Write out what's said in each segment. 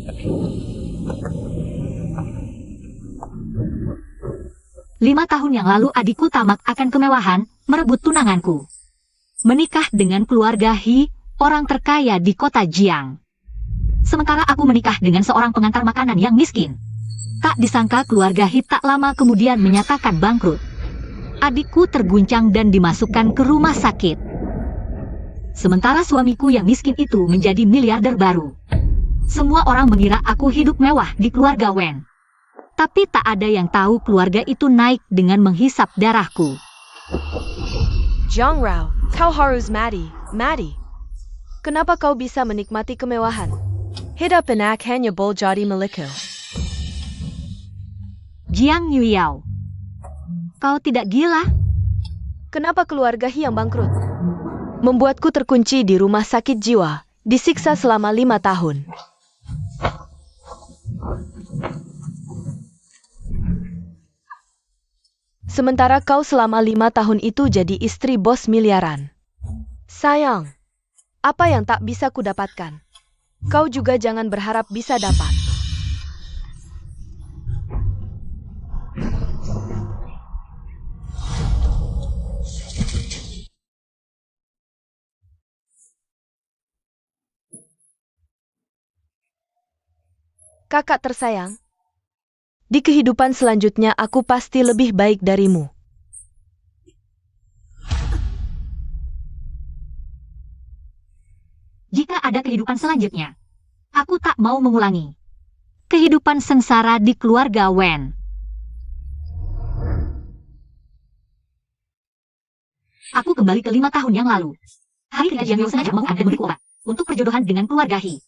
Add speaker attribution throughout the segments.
Speaker 1: 5 tahun yang lalu adikku tamak akan kemewahan, merebut tunanganku. Menikah dengan keluarga He, orang terkaya di kota Jiang. Sementara aku menikah dengan seorang pengantar makanan yang miskin. Tak disangka keluarga He tak lama kemudian menyatakan bangkrut. Adikku terguncang dan dimasukkan ke rumah sakit. Sementara suamiku yang miskin itu menjadi miliarder baru. Semua orang mengira aku hidup mewah di keluarga Wen. Tapi tak ada yang tahu keluarga itu naik dengan menghisap darahku.
Speaker 2: Jiang Rao, kau harus mati. Kenapa kau bisa menikmati kemewahan? Hidup enak hanya boleh jadi milikku.
Speaker 1: Jiang Yuyao, kau tidak gila?
Speaker 2: Kenapa keluarga He yang bangkrut? Membuatku terkunci di rumah sakit jiwa, disiksa selama 5 tahun. Sementara kau selama 5 tahun itu jadi istri bos miliaran. Sayang, apa yang tak bisa kudapatkan? Kau juga jangan berharap bisa dapat. Kakak tersayang, di kehidupan selanjutnya aku pasti lebih baik darimu.
Speaker 1: Jika ada kehidupan selanjutnya, aku tak mau mengulangi kehidupan sengsara di keluarga Wen. Aku kembali ke 5 tahun yang lalu. Hari ketika Jiang Yao sengaja membuat dan memberiku obat untuk perjodohan dengan keluarga He.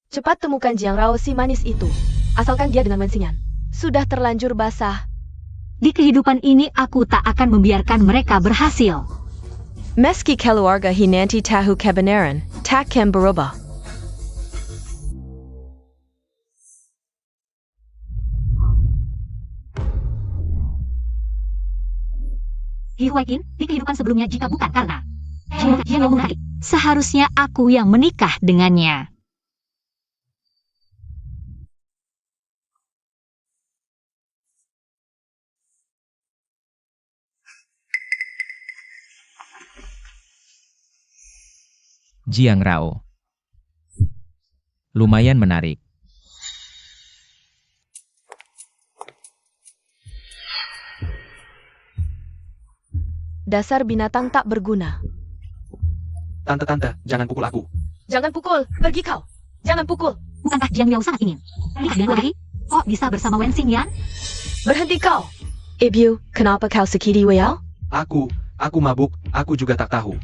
Speaker 2: Cepat temukan Jiang Rao si manis itu. Asalkan dia dengan Wen Xingyan. Sudah terlanjur basah.
Speaker 1: Di kehidupan ini aku tak akan membiarkan mereka berhasil.
Speaker 2: Meski keluarga He nanti tahu kebenaran, takkan berubah.
Speaker 1: He Huaiqin, di kehidupan sebelumnya jika bukan karena Jiang Yao menarik, seharusnya aku yang menikah dengannya.
Speaker 3: Jiang Rao. Lumayan menarik.
Speaker 2: Dasar binatang tak berguna.
Speaker 4: Tante, jangan pukul aku.
Speaker 2: Jangan pukul, pergi kau. Jangan pukul.
Speaker 1: Bukankah Jiang Yao sangat ingin menikah dengan keluarga He? Kok bisa bersama Wen Xingyan?
Speaker 2: Berhenti kau. Ibu, kenapa kau sakiti Wei-Ao?
Speaker 4: Aku mabuk, aku juga tak tahu.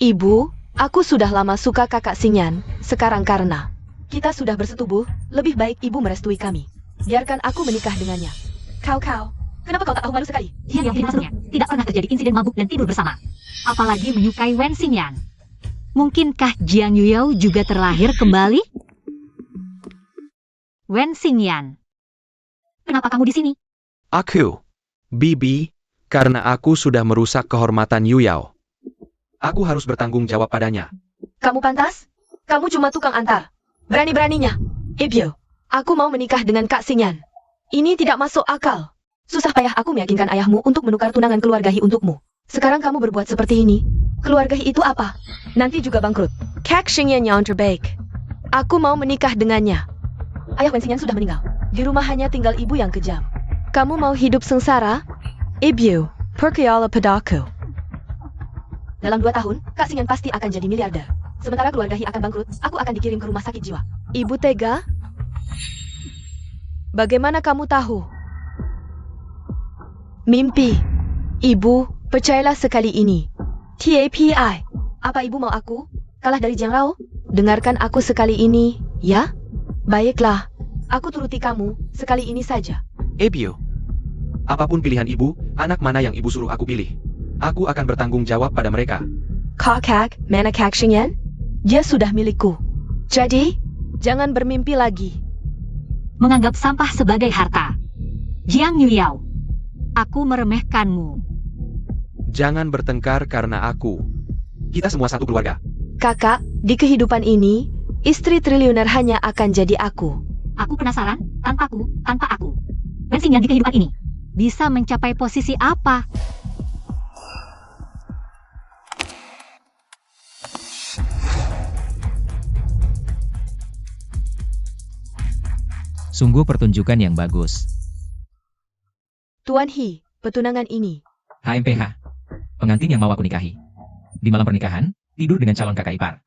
Speaker 2: Ibu, aku sudah lama suka kakak Xingyan. Sekarang karena kita sudah bersetubuh, lebih baik ibu merestui kami. Biarkan aku menikah dengannya. Kau, kenapa kau tak tahu malu sekali?
Speaker 1: Jiang Yao sebelumnya tidak pernah terjadi insiden mabuk dan tidur bersama. Apalagi menyukai Wen Xingyan. Mungkinkah Jiang Yuyao juga terlahir kembali? Wen Xingyan, kenapa kamu di sini?
Speaker 4: Aku, Bibi, karena aku sudah merusak kehormatan Yuyao. Aku harus bertanggung jawab padanya.
Speaker 2: Kamu pantas? Kamu cuma tukang antar. Berani-beraninya. Ibu, aku mau menikah dengan Kak Xingyan. Ini tidak masuk akal. Susah payah aku meyakinkan ayahmu untuk menukar tunangan keluarga He untukmu. Sekarang kamu berbuat seperti ini. Keluarga He itu apa? Nanti juga bangkrut. Kak Xingyan yang terbaik. Aku mau menikah dengannya. Ayah Wen Xingyan sudah meninggal. Di rumah hanya tinggal ibu yang kejam. Kamu mau hidup sengsara? Ibu, percayalah padaku. Dalam 2 tahun, Kak Xingyan pasti akan jadi miliarder. Sementara keluarga He akan bangkrut, aku akan dikirim ke rumah sakit jiwa. Ibu tega? Bagaimana kamu tahu? Mimpi. Ibu, percayalah sekali ini. TAPI. Apa ibu mau aku kalah dari Jiang Rao? Dengarkan aku sekali ini, ya? Baiklah, aku turuti kamu sekali ini saja.
Speaker 4: Ibu, apapun pilihan ibu, anak mana yang ibu suruh aku pilih, aku akan bertanggung jawab pada mereka.
Speaker 2: Kakak, mana Kak Xingyan? Dia sudah milikku. Jadi, jangan bermimpi lagi.
Speaker 1: Menganggap sampah sebagai harta. Jiang Yuyao, aku meremehkanmu.
Speaker 4: Jangan bertengkar karena aku. Kita semua satu keluarga.
Speaker 2: Kakak, di kehidupan ini, istri triliuner hanya akan jadi aku.
Speaker 1: Aku penasaran, tanpa aku, Wen Xingyan di kehidupan ini bisa mencapai posisi apa?
Speaker 3: Sungguh pertunjukan yang bagus.
Speaker 2: Tuan He, petunangan ini.
Speaker 3: HMPH, pengantin yang mau aku nikahi. Di malam pernikahan, tidur dengan calon kakak ipar.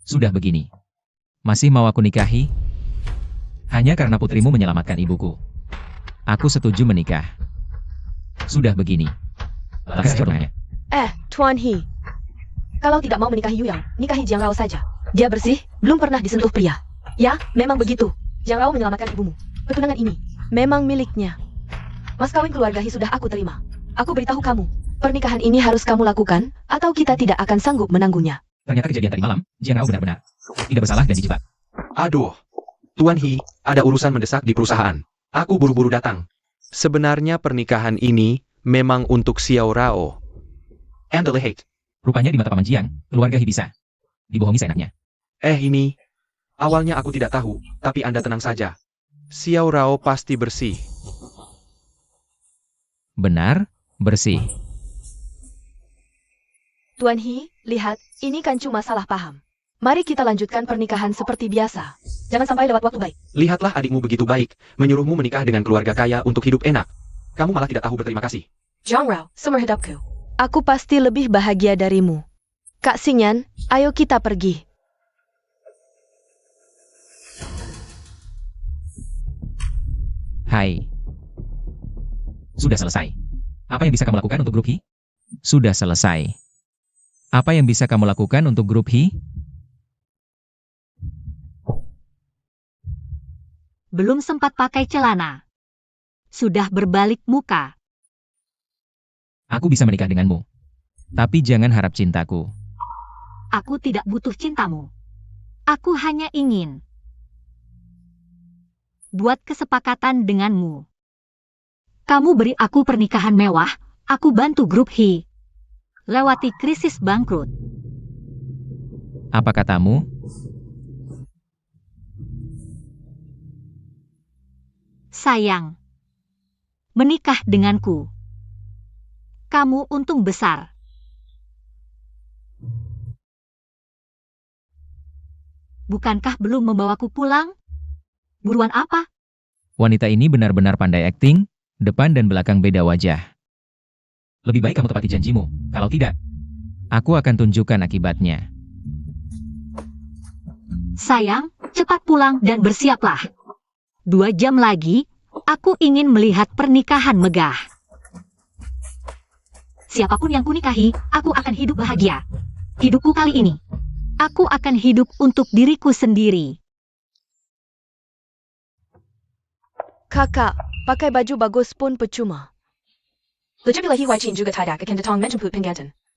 Speaker 3: Sudah begini. Masih mau aku nikahi? Hanya karena putrimu menyelamatkan ibuku. Aku setuju menikah. Sudah begini. Lekas jodohnya.
Speaker 2: Tuan He. Kalau tidak mau menikahi Yu Yao, nikahi Jiang Rao saja. Dia bersih, belum pernah disentuh pria. Ya, memang begitu. Jiang Rao menyelamatkan ibumu. Petunangan ini memang miliknya. Mas kawin keluarga He sudah aku terima. Aku beritahu kamu, pernikahan ini harus kamu lakukan, atau kita tidak akan sanggup menanggungnya.
Speaker 3: Ternyata kejadian tadi malam, Jiang Rao benar-benar tidak bersalah dan dijebak.
Speaker 4: Aduh, Tuan He, ada urusan mendesak di perusahaan. Aku buru-buru datang. Sebenarnya pernikahan ini memang untuk Xiao Rao. And the hate.
Speaker 3: Rupanya di mata Paman Jiang, keluarga He bisa dibohongi seenaknya.
Speaker 4: Ini. Awalnya aku tidak tahu, tapi Anda tenang saja. Xiao Rao pasti bersih.
Speaker 3: Benar, bersih.
Speaker 2: Tuan He, lihat, ini kan cuma salah paham. Mari kita lanjutkan pernikahan seperti biasa. Jangan sampai lewat waktu baik.
Speaker 4: Lihatlah adikmu begitu baik, menyuruhmu menikah dengan keluarga kaya untuk hidup enak. Kamu malah tidak tahu berterima kasih.
Speaker 2: Jiang Rao, seumur hidupku. Aku pasti lebih bahagia darimu. Kak Xingyan, ayo kita pergi.
Speaker 3: Hai. Sudah selesai. Apa yang bisa kamu lakukan untuk grup He? Sudah selesai. Apa yang bisa kamu lakukan untuk grup He?
Speaker 1: Belum sempat pakai celana. Sudah berbalik muka.
Speaker 3: Aku bisa menikah denganmu. Tapi jangan harap cintaku.
Speaker 1: Aku tidak butuh cintamu. Aku hanya ingin buat kesepakatan denganmu. Kamu beri aku pernikahan mewah, aku bantu grup He lewati krisis bangkrut.
Speaker 3: Apa katamu?
Speaker 1: Sayang, menikah denganku. Kamu untung besar. Bukankah belum membawaku pulang? Buruan apa?
Speaker 3: Wanita ini benar-benar pandai akting, depan dan belakang beda wajah. Lebih baik kamu tepati janjimu, kalau tidak, aku akan tunjukkan akibatnya.
Speaker 1: Sayang, cepat pulang dan bersiaplah. 2 jam lagi, aku ingin melihat pernikahan megah. Siapapun yang kunikahi, aku akan hidup bahagia. Hidupku kali ini, aku akan hidup untuk diriku sendiri.
Speaker 2: Kakak, pakai baju bagus pun percuma.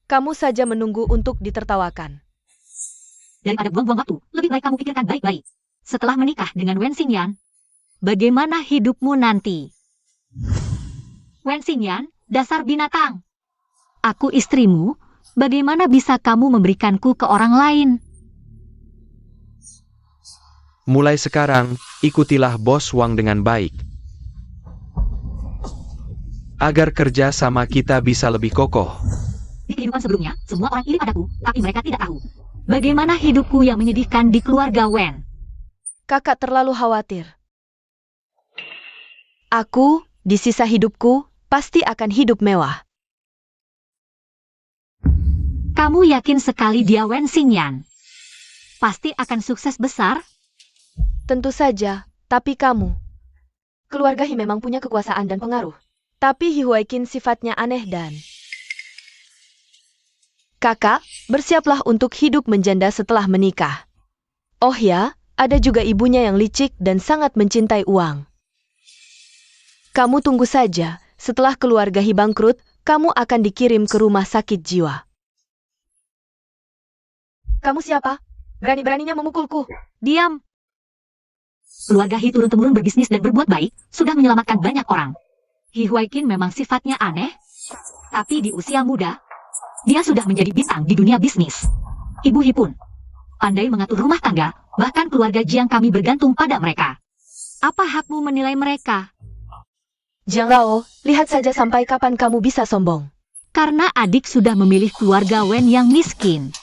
Speaker 2: Kamu saja menunggu untuk ditertawakan.
Speaker 1: Daripada buang-buang waktu, lebih baik kamu pikirkan baik-baik. Setelah menikah dengan Wen Xingyan, bagaimana hidupmu nanti? Wen Xingyan, dasar binatang. Aku istrimu, bagaimana bisa kamu memberikanku ke orang lain?
Speaker 4: Mulai sekarang, ikutilah Bos Wang dengan baik. Agar kerja sama kita bisa lebih kokoh.
Speaker 1: Di kehidupan sebelumnya, semua orang iri padaku, tapi mereka tidak tahu bagaimana hidupku yang menyedihkan di keluarga Wen.
Speaker 2: Kakak terlalu khawatir. Aku, di sisa hidupku, pasti akan hidup mewah.
Speaker 1: Kamu yakin sekali dia Wen Xingyan? Pasti akan sukses besar?
Speaker 2: Tentu saja, tapi kamu. Keluarga He memang punya kekuasaan dan pengaruh. Tapi He Huaiqin sifatnya aneh dan... Kakak, bersiaplah untuk hidup menjanda setelah menikah. Oh ya, ada juga ibunya yang licik dan sangat mencintai uang. Kamu tunggu saja, setelah keluarga He bangkrut, kamu akan dikirim ke rumah sakit jiwa. Kamu siapa? Berani-beraninya memukulku.
Speaker 1: Diam. Keluarga He turun-temurun berbisnis dan berbuat baik, sudah menyelamatkan banyak orang. He Huaiqin memang sifatnya aneh, tapi di usia muda, dia sudah menjadi bintang di dunia bisnis. Ibu He pun pandai mengatur rumah tangga, bahkan keluarga Jiang kami bergantung pada mereka. Apa hakmu menilai mereka?
Speaker 2: Jiang Rao, lihat saja sampai kapan kamu bisa sombong.
Speaker 1: Karena adik sudah memilih keluarga Wen yang miskin.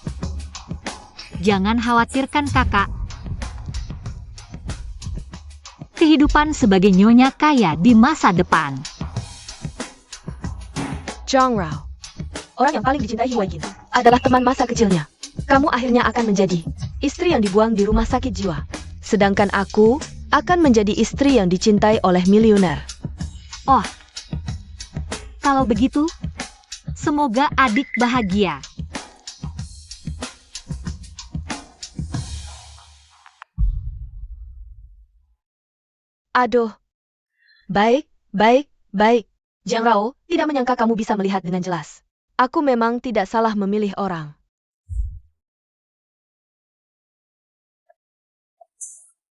Speaker 1: Jangan khawatirkan kakak. Kehidupan sebagai nyonya kaya di masa depan.
Speaker 2: Jiang Rao, orang yang paling dicintai Huayin adalah teman masa kecilnya. Kamu akhirnya akan menjadi istri yang dibuang di rumah sakit jiwa. Sedangkan aku akan menjadi istri yang dicintai oleh miliuner.
Speaker 1: Oh, kalau begitu, semoga adik bahagia.
Speaker 2: Aduh. Baik. Jiang Rao, tidak menyangka kamu bisa melihat dengan jelas. Aku memang tidak salah memilih orang.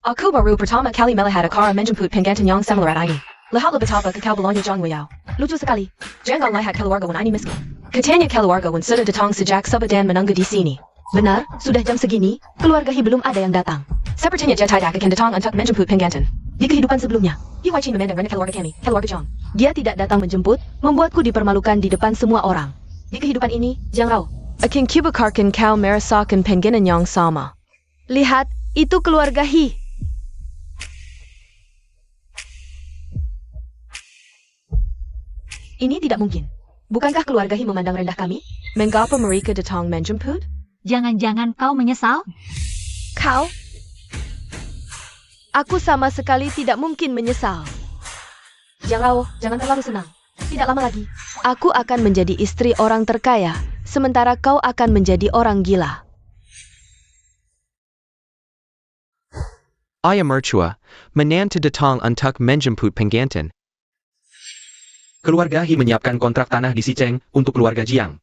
Speaker 2: Aku baru pertama kali melihat akara menjemput pengganti yang samarat ini. Lihatlah betapa kekal belanya Zhang Weiyao. Lucu sekali. Jangan lihat keluarga Wen ini miskin. Katanya keluarga Wen sudah datang sejak subuh dan menunggu di sini. Benar, sudah jam segini, keluarga He belum ada yang datang. Sepertinya dia tidak akan datang untuk menjemput pengganti. Di kehidupan sebelumnya, He Huaichin memandang rendah keluarga kami, keluarga Zhang. Dia tidak datang menjemput, membuatku dipermalukan di depan semua orang. Di kehidupan ini, Jiang Rao akan kubukarkan kau merasakan pengganti yang sama. Lihat, itu keluarga He. Ini tidak mungkin. Bukankah keluarga He memandang rendah kami? Mengapa mereka datang menjemput?
Speaker 1: Jangan-jangan kau menyesal?
Speaker 2: Kau? Aku sama sekali tidak mungkin menyesal. Jiang Rao, jangan terlalu senang. Tidak lama lagi, aku akan menjadi istri orang terkaya, sementara kau akan menjadi orang gila.
Speaker 4: Ayah mertua, menantu datang untuk menjemput pengganti. Keluarga He menyiapkan kontrak tanah di Sicheng untuk keluarga Jiang.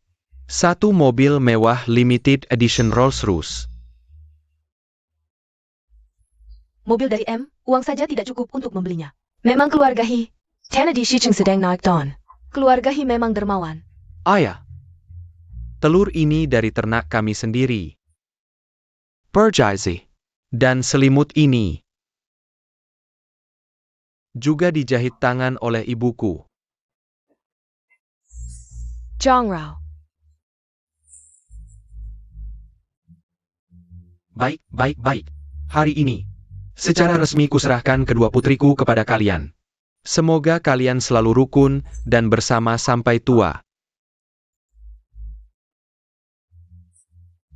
Speaker 4: Satu mobil mewah limited edition Rolls-Royce.
Speaker 2: Mobil dari M, uang saja tidak cukup untuk membelinya. Memang keluarga He, tanah di Sicheng sedang naik daun. Keluarga He memang dermawan.
Speaker 4: Ayah, telur ini dari ternak kami sendiri. Bergizi. Dan selimut ini juga dijahit tangan oleh ibuku.
Speaker 2: Jiang Rao.
Speaker 4: Baik. Hari ini, secara resmi kuserahkan kedua putriku kepada kalian. Semoga kalian selalu rukun dan bersama sampai tua.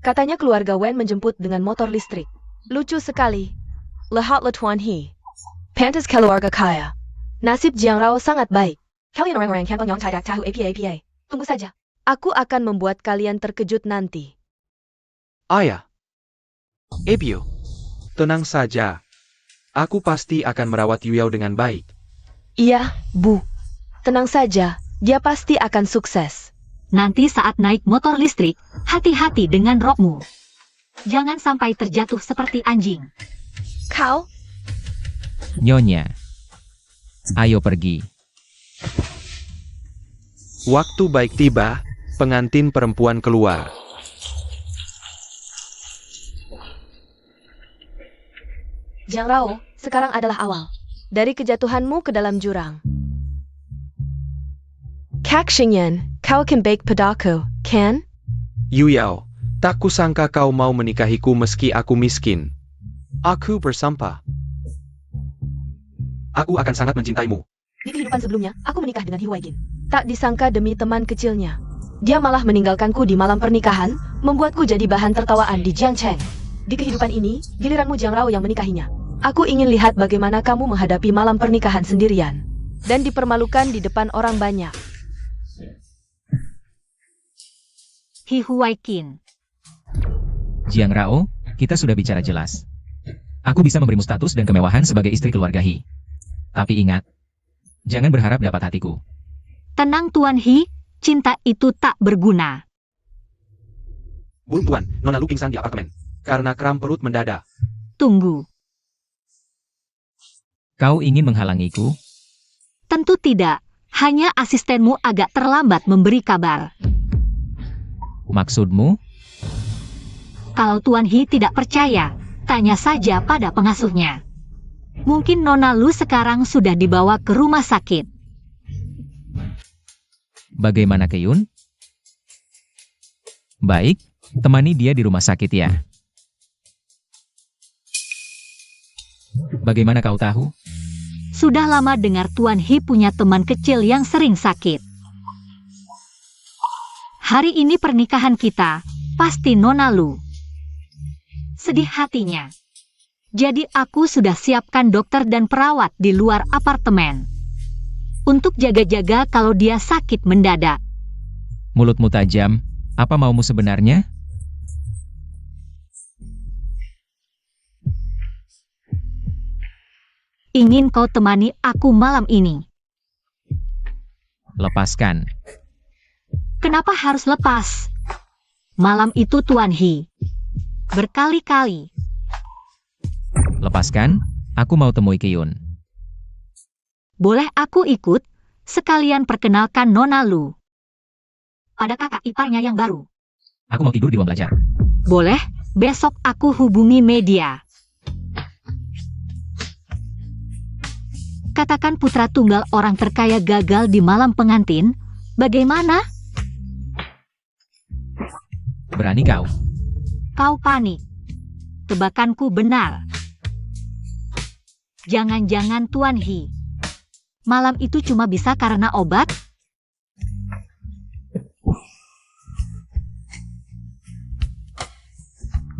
Speaker 2: Katanya keluarga Wen menjemput dengan motor listrik. Lucu sekali. Lihatlah Tuan He. Pantas keluarga kaya. Nasib Jiang Rao sangat baik. Kalian orang-orang kampung yang tidak tahu apa. Tunggu saja. Aku akan membuat kalian terkejut nanti.
Speaker 4: Ayah. Ebio. Tenang saja. Aku pasti akan merawat Yuyao dengan baik.
Speaker 2: Iya, Bu. Tenang saja. Dia pasti akan sukses.
Speaker 1: Nanti saat naik motor listrik, hati-hati dengan rokmu. Jangan sampai terjatuh seperti anjing.
Speaker 2: Kau?
Speaker 3: Nyonya. Ayo pergi.
Speaker 4: Waktu baik tiba, pengantin perempuan keluar.
Speaker 2: Jiang Rao, sekarang adalah awal dari kejatuhanmu ke dalam jurang. Kak Xingyan, kau akan baik padaku, kan?
Speaker 4: Yuyao, tak kusangka kau mau menikahiku meski aku miskin. Aku bersumpah. Aku akan sangat mencintaimu.
Speaker 2: Di kehidupan sebelumnya, aku menikah dengan He Huayin. Tak disangka demi teman kecilnya. Dia malah meninggalkanku di malam pernikahan, membuatku jadi bahan tertawaan di Jiangcheng. Di kehidupan ini, giliranmu Jiang Rao yang menikahinya. Aku ingin lihat bagaimana kamu menghadapi malam pernikahan sendirian. Dan dipermalukan di depan orang banyak.
Speaker 1: He Huaikin.
Speaker 3: Jiang Rao, kita sudah bicara jelas. Aku bisa memberimu status dan kemewahan sebagai istri keluarga He. Tapi ingat, jangan berharap dapat hatiku.
Speaker 1: Tenang Tuan He, cinta itu tak berguna.
Speaker 4: Burung Tuan, Nona Lu pingsan di apartemen. Karena kram perut mendadak.
Speaker 1: Tunggu.
Speaker 3: Kau ingin menghalangiku?
Speaker 1: Tentu tidak. Hanya asistenmu agak terlambat memberi kabar.
Speaker 3: Maksudmu?
Speaker 1: Kalau Tuan He tidak percaya, tanya saja pada pengasuhnya. Mungkin Nona Lu sekarang sudah dibawa ke rumah sakit.
Speaker 3: Bagaimana Keyun? Baik, temani dia di rumah sakit ya. Bagaimana kau tahu?
Speaker 1: Sudah lama dengar Tuan He punya teman kecil yang sering sakit. Hari ini pernikahan kita, pasti Nona Lu. Sedih hatinya. Jadi aku sudah siapkan dokter dan perawat di luar apartemen. Untuk jaga-jaga kalau dia sakit mendadak.
Speaker 3: Mulutmu tajam, apa maumu sebenarnya?
Speaker 1: Ingin kau temani aku malam ini.
Speaker 3: Lepaskan.
Speaker 1: Kenapa harus lepas? Malam itu Tuan He. Berkali-kali.
Speaker 3: Lepaskan, aku mau temui Keyun.
Speaker 1: Boleh aku ikut? Sekalian perkenalkan Nona Lu. Pada kakak iparnya yang baru.
Speaker 3: Aku mau tidur di ruang belajar.
Speaker 1: Boleh, besok aku hubungi media. Katakan putra tunggal orang terkaya gagal di malam pengantin, bagaimana?
Speaker 3: Berani kau?
Speaker 1: Kau panik. Tebakanku benar. Jangan-jangan Tuan He. Malam itu cuma bisa karena obat?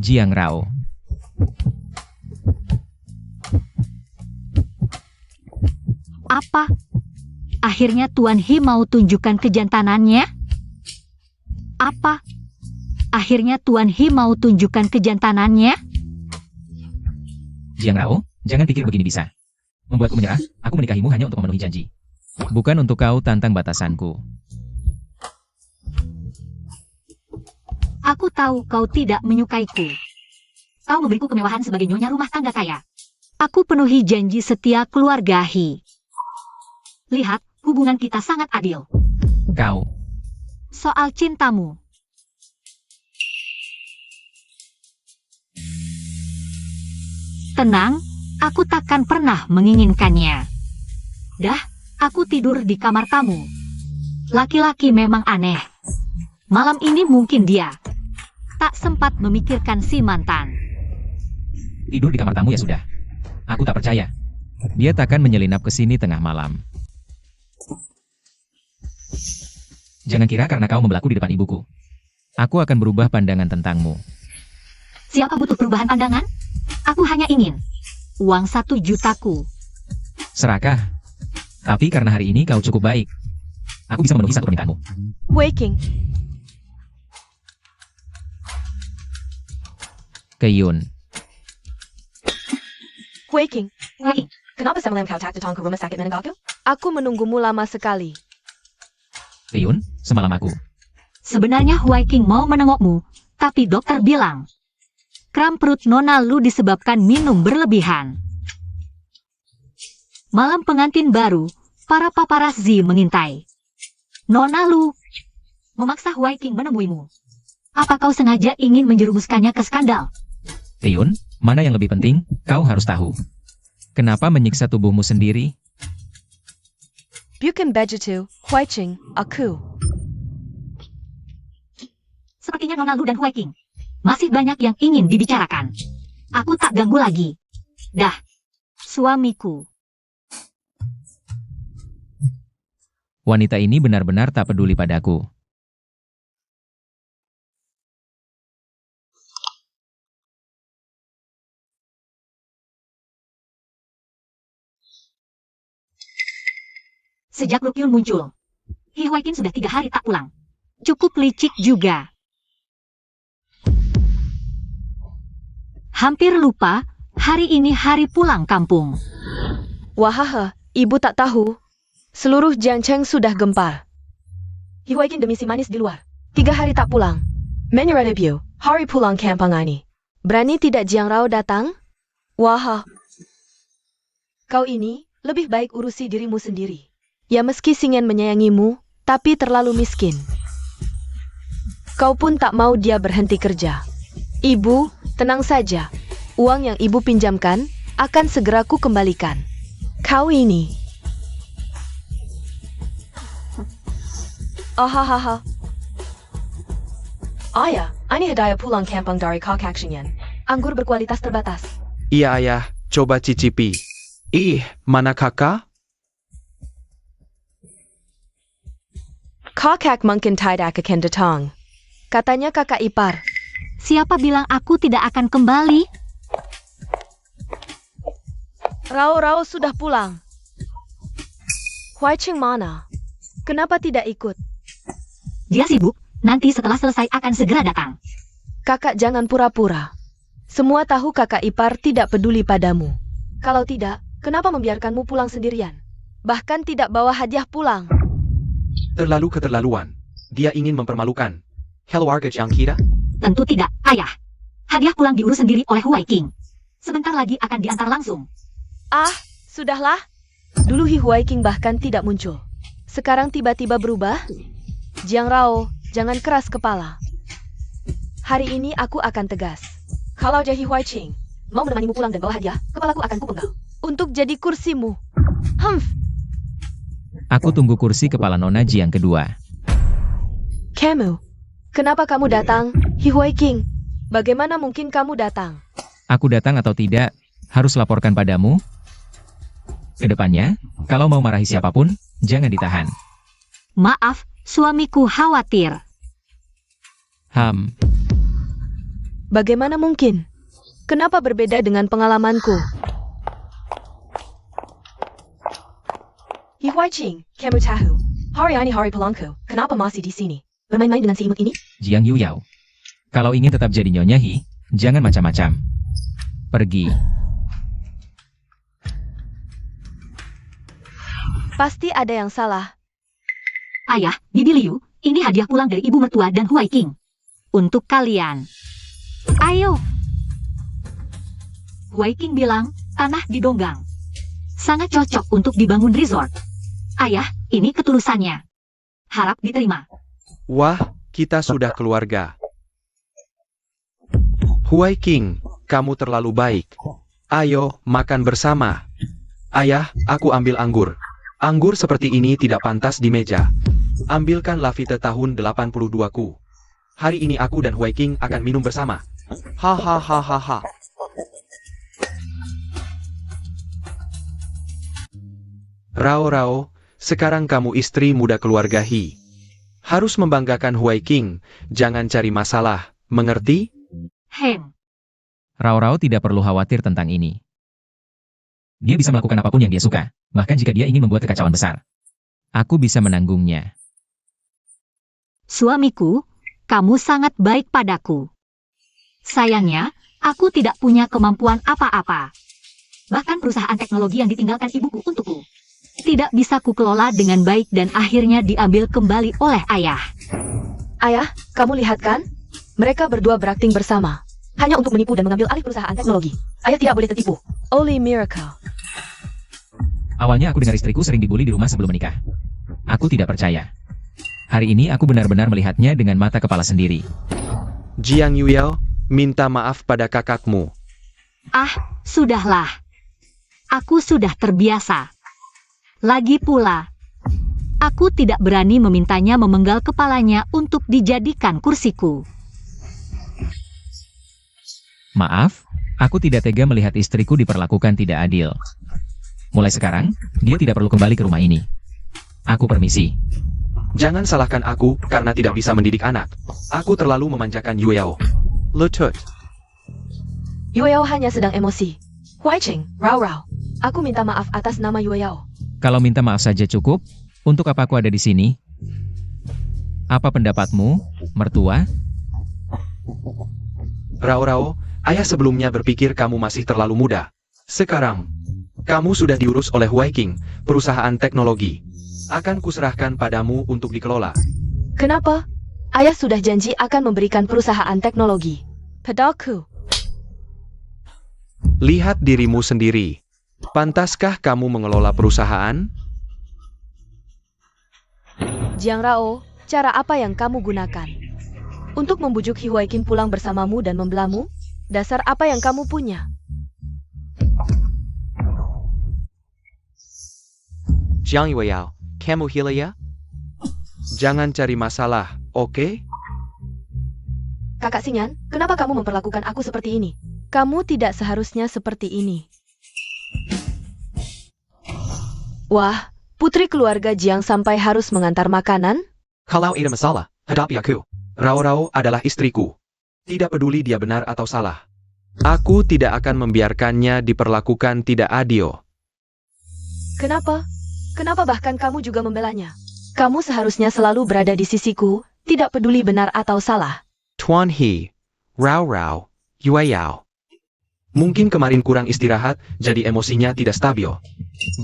Speaker 3: Jiang Rao.
Speaker 1: Apa? Akhirnya Tuan He mau tunjukkan kejantanannya? Apa? Akhirnya Tuan He mau tunjukkan kejantanannya?
Speaker 3: Jiang Rao, jangan pikir begini bisa. Membuatku menyerah, aku menikahimu hanya untuk memenuhi janji. Bukan untuk kau tantang batasanku.
Speaker 1: Aku tahu kau tidak menyukaiku. Kau memberiku kemewahan sebagai nyonya rumah tangga kaya. Aku penuhi janji setia keluarga He. Lihat, hubungan kita sangat adil.
Speaker 3: Kau.
Speaker 1: Soal cintamu. Tenang, aku takkan pernah menginginkannya. Dah, aku tidur di kamar tamu. Laki-laki memang aneh. Malam ini mungkin dia tak sempat memikirkan si mantan.
Speaker 3: Tidur di kamar tamu ya sudah. Aku tak percaya. Dia takkan menyelinap ke sini tengah malam. Jangan kira karena kau membelaku di depan ibuku. Aku akan berubah pandangan tentangmu.
Speaker 1: Siapa butuh perubahan pandangan? Aku hanya ingin uang 1 jutaku.
Speaker 3: Serakah. Tapi karena hari ini kau cukup baik, aku bisa memenuhi satu permintaanmu.
Speaker 2: Waking.
Speaker 3: Keyun.
Speaker 2: Waking.
Speaker 1: Hei,
Speaker 2: Kenapa Sam Lam kau tak datang ke rumah sakit meninggalku? Aku menunggumu lama sekali.
Speaker 3: Keyun, semalam aku.
Speaker 1: sebenarnya Huai King mau menengokmu, tapi dokter bilang kram perut Nona Lu disebabkan minum berlebihan. Malam pengantin baru, para paparazzi mengintai. Nona Lu memaksa Huai King menemuimu. Apa kau sengaja ingin menjerumuskannya ke skandal?
Speaker 3: Keyun, mana yang lebih penting, kau harus tahu. Kenapa menyiksa tubuhmu sendiri?
Speaker 2: Bukan begitu, Huaiqing, aku.
Speaker 1: Sepertinya Nona Lu dan Huai King masih banyak yang ingin dibicarakan. Aku tak ganggu lagi. Dah, suamiku.
Speaker 3: Wanita ini benar-benar tak peduli padaku.
Speaker 1: Sejak Lukyun muncul, He Huai King sudah 3 hari tak pulang. Cukup licik juga. Hampir lupa, hari ini hari pulang kampung.
Speaker 2: Wahaha, ibu tak tahu. Seluruh Jiangcheng sudah gempar. Hiwaikin demi si manis di luar. 3 hari tak pulang. Menyerah debut, hari pulang kampung ini. Berani tidak Jiang Rao datang? Wah. Kau ini lebih baik urusi dirimu sendiri. Ya meski Xingyan menyayangimu, tapi terlalu miskin. Kau pun tak mau dia berhenti kerja. Ibu, tenang saja. Uang yang ibu pinjamkan akan segera ku kembalikan. Kau ini. Ahahaha. Ayah, ini hadiah pulang kampung dari kakak Xingyan. Anggur berkualitas terbatas.
Speaker 4: Iya ayah, coba cicipi. Ih, mana kakak?
Speaker 2: Kakak mungkin tidak akan datang. Katanya kakak ipar.
Speaker 1: Siapa bilang aku tidak akan kembali?
Speaker 2: Rao sudah pulang. Huaiqing mana? Kenapa tidak ikut?
Speaker 1: Dia sibuk, nanti setelah selesai akan segera datang.
Speaker 2: Kakak jangan pura-pura. Semua tahu kakak ipar tidak peduli padamu. Kalau tidak, kenapa membiarkanmu pulang sendirian? Bahkan tidak bawa hadiah pulang.
Speaker 4: Terlalu keterlaluan. Dia ingin mempermalukan. Hello warga Jiang Kira?
Speaker 1: Tentu tidak, ayah. Hadiah pulang diurus sendiri oleh Huai King. Sebentar lagi akan diantar langsung.
Speaker 2: Ah, sudahlah. Dulu Hi Huaiqing bahkan tidak muncul. Sekarang tiba-tiba berubah. Jiang Rao, jangan keras kepala. Hari ini aku akan tegas. Kalau Hi Huaiqing mau menemanimu pulang dan bawa hadiah, kepalaku akan kupenggal. Untuk jadi kursimu. Humph.
Speaker 3: Aku tunggu kursi kepala Nona Jiang kedua.
Speaker 2: Kamu, kenapa kamu datang, Hi Huaiqing? Bagaimana mungkin kamu datang?
Speaker 3: Aku datang atau tidak, harus laporkan padamu. Kedepannya, kalau mau marahi siapapun, jangan ditahan.
Speaker 1: Maaf, suamiku khawatir.
Speaker 2: Bagaimana mungkin? Kenapa berbeda dengan pengalamanku? Hi Huaiqing, kamu tahu, hari ini hari pulangku, kenapa masih di sini? Bermain-main dengan si imut ini?
Speaker 3: Jiang Yuyao. Kalau ingin tetap jadi Nyonya Hi, jangan macam-macam. Pergi.
Speaker 2: Pasti ada yang salah.
Speaker 1: Ayah, Bibi Liu, ini hadiah pulang dari ibu mertua dan Huai King. Untuk kalian. Ayo. Huai King bilang, tanah di Donggang. Sangat cocok untuk dibangun resort. Ayah, ini ketulusannya. Harap diterima.
Speaker 4: Wah, kita sudah keluarga. Huai King, kamu terlalu baik. Ayo, makan bersama. Ayah, aku ambil anggur. Anggur seperti ini tidak pantas di meja. Ambilkan Lafite tahun 82-ku. Hari ini aku dan Huai King akan minum bersama. Hahaha. Rao, sekarang kamu istri muda keluarga Hi. Harus membanggakan Huai King, jangan cari masalah, mengerti?
Speaker 1: Heng.
Speaker 3: Rao tidak perlu khawatir tentang ini. Dia bisa melakukan apapun yang dia suka, bahkan jika dia ingin membuat kekacauan besar. Aku bisa menanggungnya.
Speaker 1: Suamiku, kamu sangat baik padaku. Sayangnya, aku tidak punya kemampuan apa-apa. Bahkan perusahaan teknologi yang ditinggalkan ibuku untukku tidak bisa kukelola dengan baik dan akhirnya diambil kembali oleh ayah.
Speaker 2: Ayah, kamu lihat kan? Mereka berdua berakting bersama. Hanya untuk menipu dan mengambil alih perusahaan teknologi. Ayah tidak boleh tertipu. Only miracle.
Speaker 3: Awalnya aku dengar istriku sering dibully di rumah sebelum menikah. Aku tidak percaya. Hari ini aku benar-benar melihatnya dengan mata kepala sendiri.
Speaker 4: Jiang Yuyao, minta maaf pada kakakmu.
Speaker 1: Ah, sudahlah. Aku sudah terbiasa. Lagi pula, aku tidak berani memintanya memenggal kepalanya untuk dijadikan kursiku.
Speaker 3: Maaf, aku tidak tega melihat istriku diperlakukan tidak adil. Mulai sekarang, dia tidak perlu kembali ke rumah ini. Aku permisi.
Speaker 4: Jangan salahkan aku karena tidak bisa mendidik anak. Aku terlalu memanjakan Yuyao. Lutut.
Speaker 2: Yuyao hanya sedang emosi. Huaiqing, Rao. Aku minta maaf atas nama Yuyao.
Speaker 3: Kalau minta maaf saja cukup, untuk apa aku ada di sini? Apa pendapatmu, mertua?
Speaker 4: Rao, ayah sebelumnya berpikir kamu masih terlalu muda. Sekarang, kamu sudah diurus oleh Huai King, perusahaan teknologi. Akan kuserahkan padamu untuk dikelola.
Speaker 2: Kenapa? Ayah sudah janji akan memberikan perusahaan teknologi padaku.
Speaker 4: Lihat dirimu sendiri. Pantaskah kamu mengelola perusahaan?
Speaker 2: Jiang Rao, cara apa yang kamu gunakan? Untuk membujuk Hi Huaiqing pulang bersamamu dan membelamu? Dasar apa yang kamu punya?
Speaker 5: Jiang Yueyao, kamu gila ya?
Speaker 4: Jangan cari masalah, oke?
Speaker 2: Kakak Xingyan, kenapa kamu memperlakukan aku seperti ini? Kamu tidak seharusnya seperti ini. Wah, putri keluarga Jiang sampai harus mengantar makanan?
Speaker 5: Kalau ada masalah, hadapi aku.
Speaker 4: Rao adalah istriku. Tidak peduli dia benar atau salah. Aku tidak akan membiarkannya diperlakukan tidak adil.
Speaker 2: Kenapa? Kenapa bahkan kamu juga membelanya? Kamu seharusnya selalu berada di sisiku, tidak peduli benar atau salah.
Speaker 4: Tuan He, Rao, Yueyao. Mungkin kemarin kurang istirahat, jadi emosinya tidak stabil.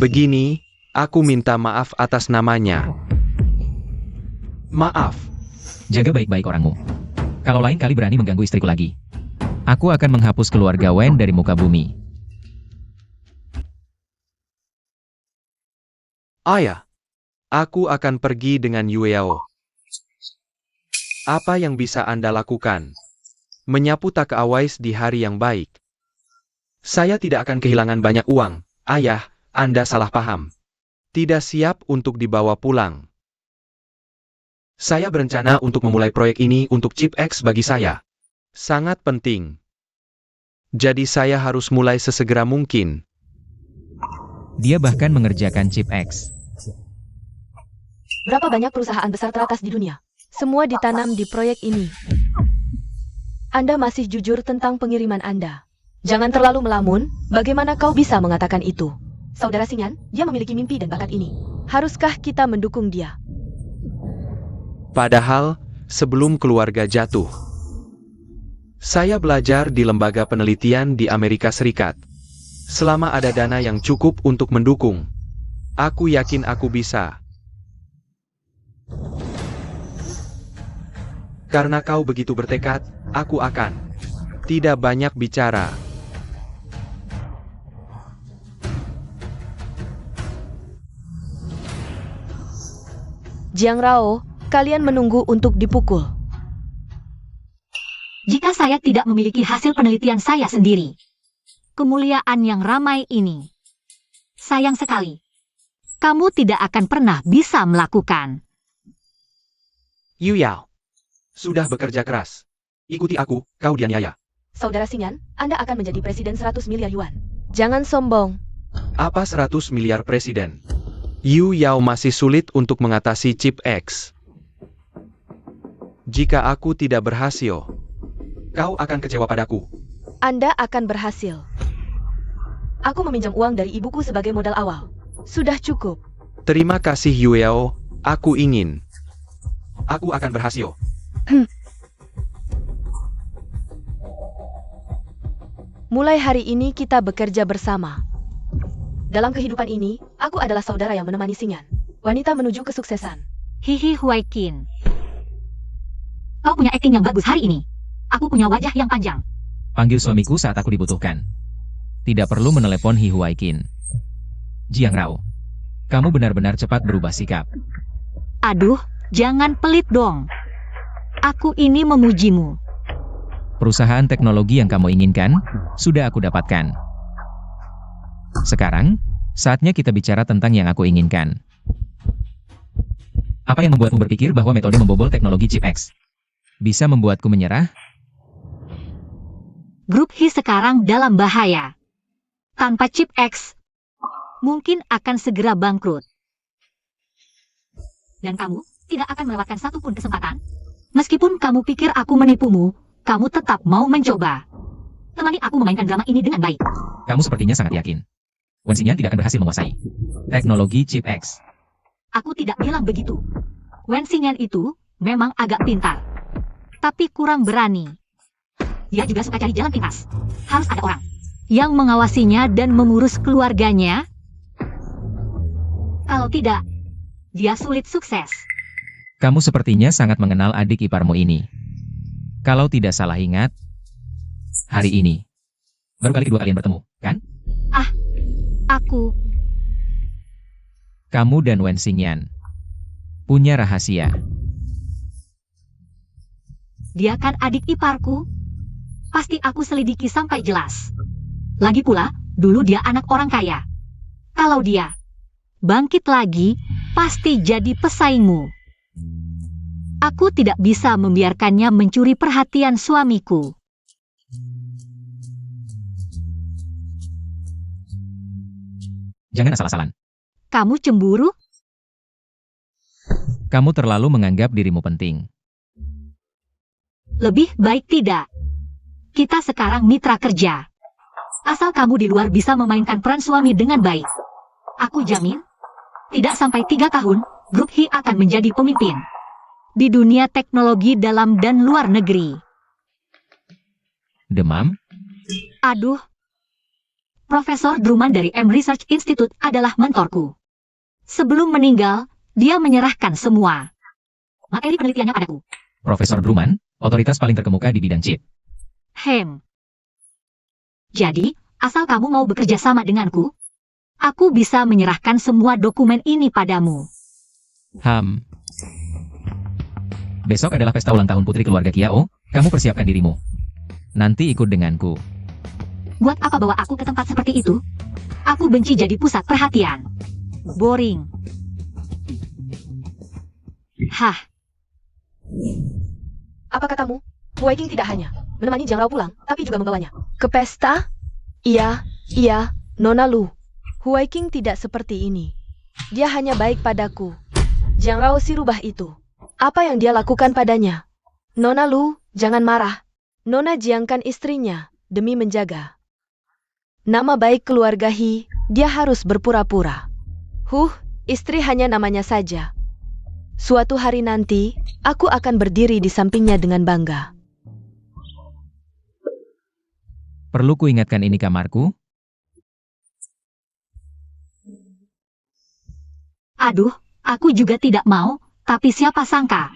Speaker 4: Begini, aku minta maaf atas namanya. Maaf.
Speaker 3: Jaga baik-baik orangmu. Kalau lain kali berani mengganggu istriku lagi, aku akan menghapus keluarga Wen dari muka bumi.
Speaker 4: Ayah, aku akan pergi dengan Yueyao. Apa yang bisa Anda lakukan? Menyapu tak awais di hari yang baik. Saya tidak akan kehilangan banyak uang. Ayah, Anda salah paham. Tidak siap untuk dibawa pulang. Saya berencana untuk memulai proyek ini untuk Chip X bagi saya. Sangat penting. Jadi saya harus mulai sesegera mungkin.
Speaker 3: Dia bahkan mengerjakan Chip X.
Speaker 2: Berapa banyak perusahaan besar teratas di dunia? Semua ditanam di proyek ini. Anda masih jujur tentang pengiriman Anda. Jangan terlalu melamun, bagaimana kau bisa mengatakan itu? Saudara Xingyan, dia memiliki mimpi dan bakat ini. Haruskah kita mendukung dia?
Speaker 4: Padahal, sebelum keluarga jatuh, saya belajar di lembaga penelitian di Amerika Serikat. Selama ada dana yang cukup untuk mendukung, aku yakin aku bisa. Karena kau begitu bertekad, aku akan tidak banyak bicara.
Speaker 2: Jiang Rao, kalian menunggu untuk dipukul.
Speaker 1: Jika saya tidak memiliki hasil penelitian saya sendiri, kemuliaan yang ramai ini, sayang sekali, kamu tidak akan pernah bisa melakukan.
Speaker 4: Yueyao, sudah bekerja keras. Ikuti aku, kau dianiaya.
Speaker 2: Saudara Xingyan, Anda akan menjadi presiden 100 miliar yuan. Jangan sombong.
Speaker 4: Apa 100 miliar presiden? Yueyao masih sulit untuk mengatasi Chip X. Jika aku tidak berhasil, kau akan kecewa padaku.
Speaker 2: Anda akan berhasil. Aku meminjam uang dari ibuku sebagai modal awal. Sudah cukup.
Speaker 4: Terima kasih Yueyao, aku ingin. Aku akan berhasil.
Speaker 2: Mulai hari ini kita bekerja bersama. Dalam kehidupan ini, aku adalah saudara yang menemani Xingyan. Wanita menuju kesuksesan.
Speaker 1: Hihi Huaikin. Kau punya akting yang bagus hari ini. Aku punya wajah yang panjang.
Speaker 3: Panggil suamiku saat aku dibutuhkan. Tidak perlu menelepon He Huaikin. Jiang Rao, kamu benar-benar cepat berubah sikap.
Speaker 1: Aduh, jangan pelit dong. Aku ini memujimu.
Speaker 3: Perusahaan teknologi yang kamu inginkan, sudah aku dapatkan. Sekarang, saatnya kita bicara tentang yang aku inginkan. Apa yang membuatmu berpikir bahwa metode membobol teknologi Chip X bisa membuatku menyerah?
Speaker 1: Grup He sekarang dalam bahaya. Tanpa Chip X, mungkin akan segera bangkrut. Dan kamu tidak akan melewatkan satu pun kesempatan. Meskipun kamu pikir aku menipumu, kamu tetap mau mencoba. Temani aku memainkan drama ini dengan baik.
Speaker 3: Kamu sepertinya sangat yakin. Wen Xingyan tidak akan berhasil menguasai teknologi Chip X.
Speaker 1: Aku tidak bilang begitu. Wen Xingyan itu memang agak pintar, tapi kurang berani. Dia juga suka cari jalan pintas. Harus ada orang yang mengawasinya dan mengurus keluarganya. Kalau tidak, dia sulit sukses.
Speaker 3: Kamu sepertinya sangat mengenal adik iparmu ini. Kalau tidak salah ingat, hari ini baru kali kedua kalian bertemu, kan?
Speaker 1: Aku
Speaker 3: Kamu dan Wen Xingyan punya rahasia.
Speaker 1: Dia kan adik iparku. Pasti aku selidiki sampai jelas. Lagi pula, dulu dia anak orang kaya. Kalau dia bangkit lagi, pasti jadi pesaingmu. Aku tidak bisa membiarkannya mencuri perhatian suamiku.
Speaker 3: Jangan asal-asalan.
Speaker 1: Kamu cemburu?
Speaker 3: Kamu terlalu menganggap dirimu penting.
Speaker 1: Lebih baik tidak. Kita sekarang mitra kerja. Asal kamu di luar bisa memainkan peran suami dengan baik. Aku jamin, tidak sampai 3 tahun, Grup Hi akan menjadi pemimpin di dunia teknologi dalam dan luar negeri.
Speaker 3: Demam?
Speaker 1: Aduh. Profesor Druman dari M Research Institute adalah mentorku. Sebelum meninggal, dia menyerahkan semua materi penelitiannya padaku.
Speaker 3: Profesor Druman, otoritas paling terkemuka di bidang chip.
Speaker 1: Jadi, asal kamu mau bekerja sama denganku, aku bisa menyerahkan semua dokumen ini padamu.
Speaker 3: Besok adalah pesta ulang tahun putri keluarga Kiao, kamu persiapkan dirimu. Nanti ikut denganku.
Speaker 1: Buat apa bawa aku ke tempat seperti itu? Aku benci jadi pusat perhatian. Boring. Hah,
Speaker 2: Apa katamu? Wei King tidak hanya menemani Jiang Rao pulang, tapi juga membawanya ke pesta? Iya, Nona Lu. Wei King tidak seperti ini. Dia hanya baik padaku. Jiang Rao si rubah itu. Apa yang dia lakukan padanya? Nona Lu, jangan marah. Nona jiangkan istrinya demi menjaga nama baik keluarga Hi. Dia harus berpura-pura. Istri hanya namanya saja. Suatu hari nanti, aku akan berdiri di sampingnya dengan bangga.
Speaker 3: Perlu kuingatkan ini kamarku?
Speaker 1: aduh, aku juga tidak mau, tapi siapa sangka.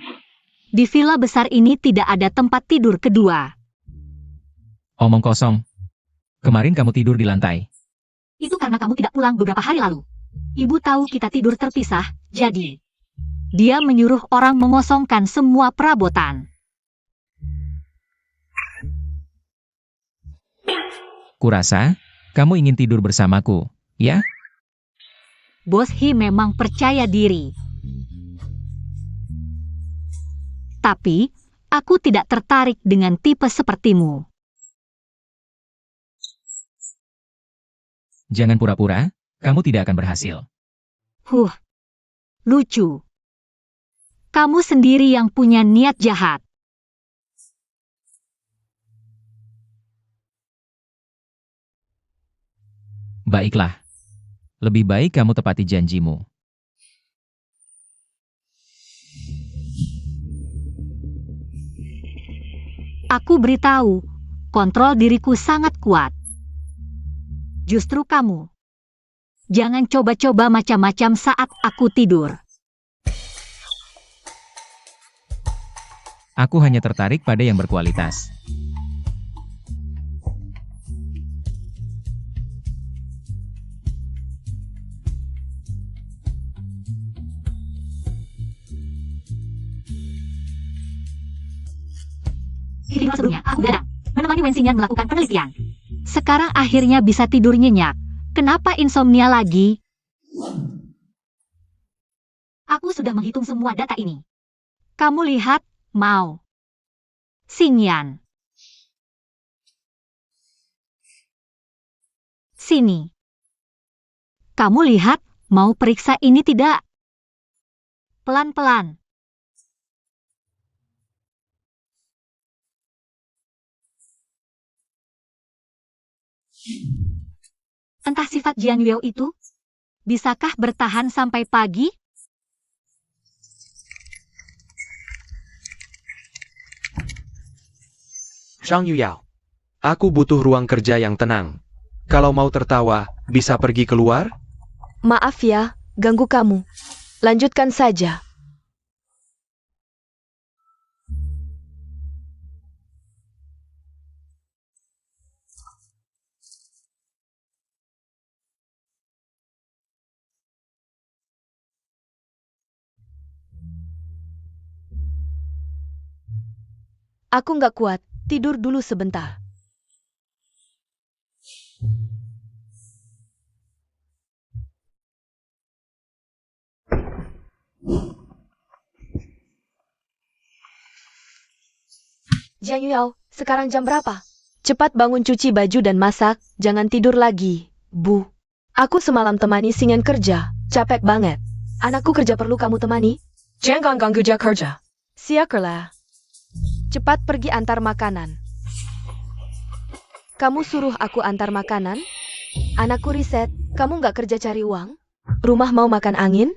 Speaker 1: Di villa besar ini tidak ada tempat tidur kedua.
Speaker 3: Omong kosong. Kemarin kamu tidur di lantai.
Speaker 1: Itu karena kamu tidak pulang beberapa hari lalu. Ibu tahu kita tidur terpisah, jadi dia menyuruh orang mengosongkan semua perabotan.
Speaker 3: Kurasa, kamu ingin tidur bersamaku, ya?
Speaker 1: Bos Hi memang percaya diri. Tapi, aku tidak tertarik dengan tipe sepertimu.
Speaker 3: Jangan pura-pura, kamu tidak akan berhasil.
Speaker 1: Lucu. Kamu sendiri yang punya niat jahat.
Speaker 3: Baiklah. Lebih baik kamu tepati janjimu.
Speaker 1: Aku beritahu, kontrol diriku sangat kuat. Justru kamu. Jangan coba-coba macam-macam saat aku tidur.
Speaker 3: Aku hanya tertarik pada yang berkualitas.
Speaker 1: Di tidur sebelumnya, aku datang, menemani Wen Xingyan melakukan penelitian. Sekarang akhirnya bisa tidur nyenyak. Kenapa insomnia lagi? Aku sudah menghitung semua data ini. Kamu lihat, Mao Xingyan. Sini. Kamu lihat, mau periksa ini tidak? Pelan-pelan. Entah sifat Jiang Yueo itu, bisakah bertahan sampai pagi?
Speaker 4: Zhang Yuyao. Aku butuh ruang kerja yang tenang. Kalau mau tertawa, bisa pergi keluar?
Speaker 2: Maaf ya, ganggu kamu. Lanjutkan saja. Aku nggak kuat, tidur dulu sebentar. Jiang Yuyao, sekarang jam berapa? Cepat bangun cuci baju dan masak, jangan tidur lagi, Bu. Aku semalam temani Xingyan kerja, capek banget. Anakku kerja perlu kamu temani? Jangan ganggu dia kerja. Siakerlah. Cepat pergi antar makanan. Kamu suruh aku antar makanan? Anakku riset, kamu nggak kerja cari uang? Rumah mau makan angin?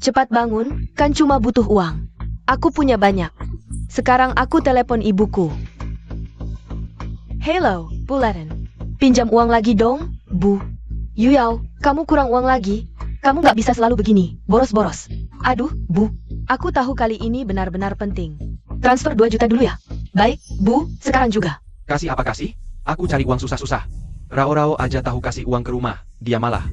Speaker 2: Cepat bangun, kan cuma butuh uang. Aku punya banyak. Sekarang aku telepon ibuku. Hello, Bu Laren. Pinjam uang lagi dong, Bu. Yuyao, kamu kurang uang lagi. Kamu nggak bisa selalu begini, boros-boros. Aduh, Bu. Aku tahu kali ini benar-benar penting. Transfer 2 juta dulu ya? Baik, Bu, sekarang juga.
Speaker 4: Kasih apa kasih? Aku cari uang susah-susah. Rao-rao aja tahu kasih uang ke rumah, dia malah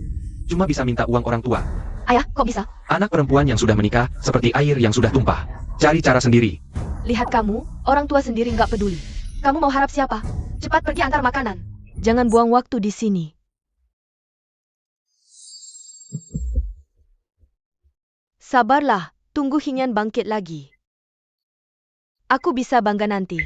Speaker 4: cuma bisa minta uang orang tua.
Speaker 2: Ayah, kok bisa?
Speaker 4: Anak perempuan yang sudah menikah, seperti air yang sudah tumpah. Cari cara sendiri.
Speaker 2: Lihat kamu, orang tua sendiri nggak peduli. Kamu mau harap siapa? Cepat pergi antar makanan. Jangan buang waktu di sini. Sabarlah, tunggu Xingyan bangkit lagi. Aku bisa bangga nanti.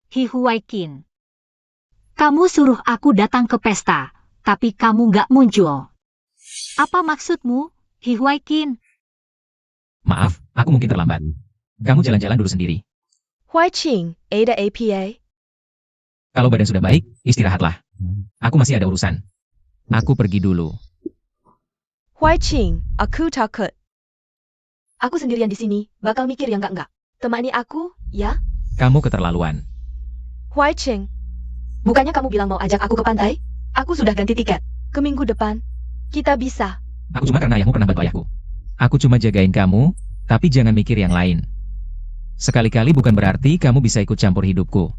Speaker 1: Hi Huaikin. Kamu suruh aku datang ke pesta, tapi kamu nggak muncul. Apa maksudmu, Hi Huaikin?
Speaker 3: Maaf, aku mungkin terlambat. Kamu jalan-jalan dulu sendiri.
Speaker 2: Huai Qing, Ada APA.
Speaker 3: Kalau badan sudah baik, istirahatlah. Aku masih ada urusan. Aku pergi dulu.
Speaker 2: Huai Qing, aku takut. Aku sendirian di sini, bakal mikir yang enggak. Temani aku, ya?
Speaker 3: Kamu keterlaluan.
Speaker 2: Huai Qing, bukannya kamu bilang mau ajak aku ke pantai? Aku sudah ganti tiket. Ke minggu depan. Kita bisa.
Speaker 3: Aku cuma karena ayahmu pernah bantu ayahku. Aku cuma jagain kamu, tapi jangan mikir yang lain. Sekali-kali bukan berarti kamu bisa ikut campur hidupku.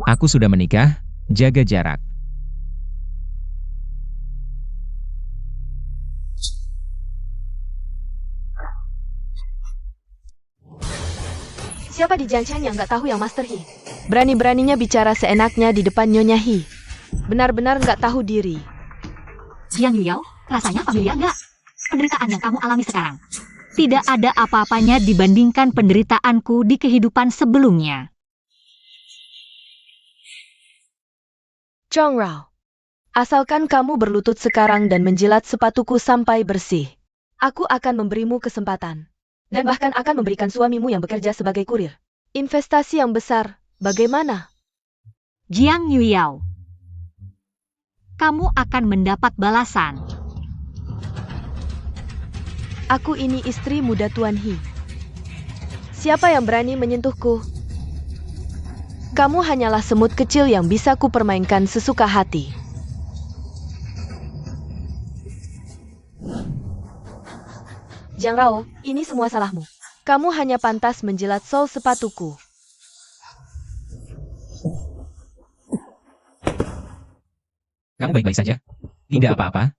Speaker 3: Aku sudah menikah, jaga jarak.
Speaker 2: Siapa di Jiangqiang yang nggak tahu yang Master He? Berani-beraninya bicara seenaknya di depan Nyonya He. Benar-benar nggak tahu diri.
Speaker 1: Jiang Yuyao, rasanya familiar nggak? Penderitaan yang kamu alami sekarang. Tidak ada apa-apanya dibandingkan penderitaanku di kehidupan sebelumnya.
Speaker 2: Zhang Rao. Asalkan kamu berlutut sekarang dan menjilat sepatuku sampai bersih. Aku akan memberimu kesempatan. Dan bahkan akan memberikan suamimu yang bekerja sebagai kurir. Investasi yang besar, bagaimana?
Speaker 1: Jiang Yuyao. Kamu akan mendapat balasan.
Speaker 2: Aku ini istri muda Tuan He. Siapa yang berani menyentuhku? Kamu hanyalah semut kecil yang bisa kupermainkan sesuka hati. Jiang Rao, ini semua salahmu. Kamu hanya pantas menjilat sol sepatuku.
Speaker 3: Kamu baik-baik saja? Tidak apa-apa?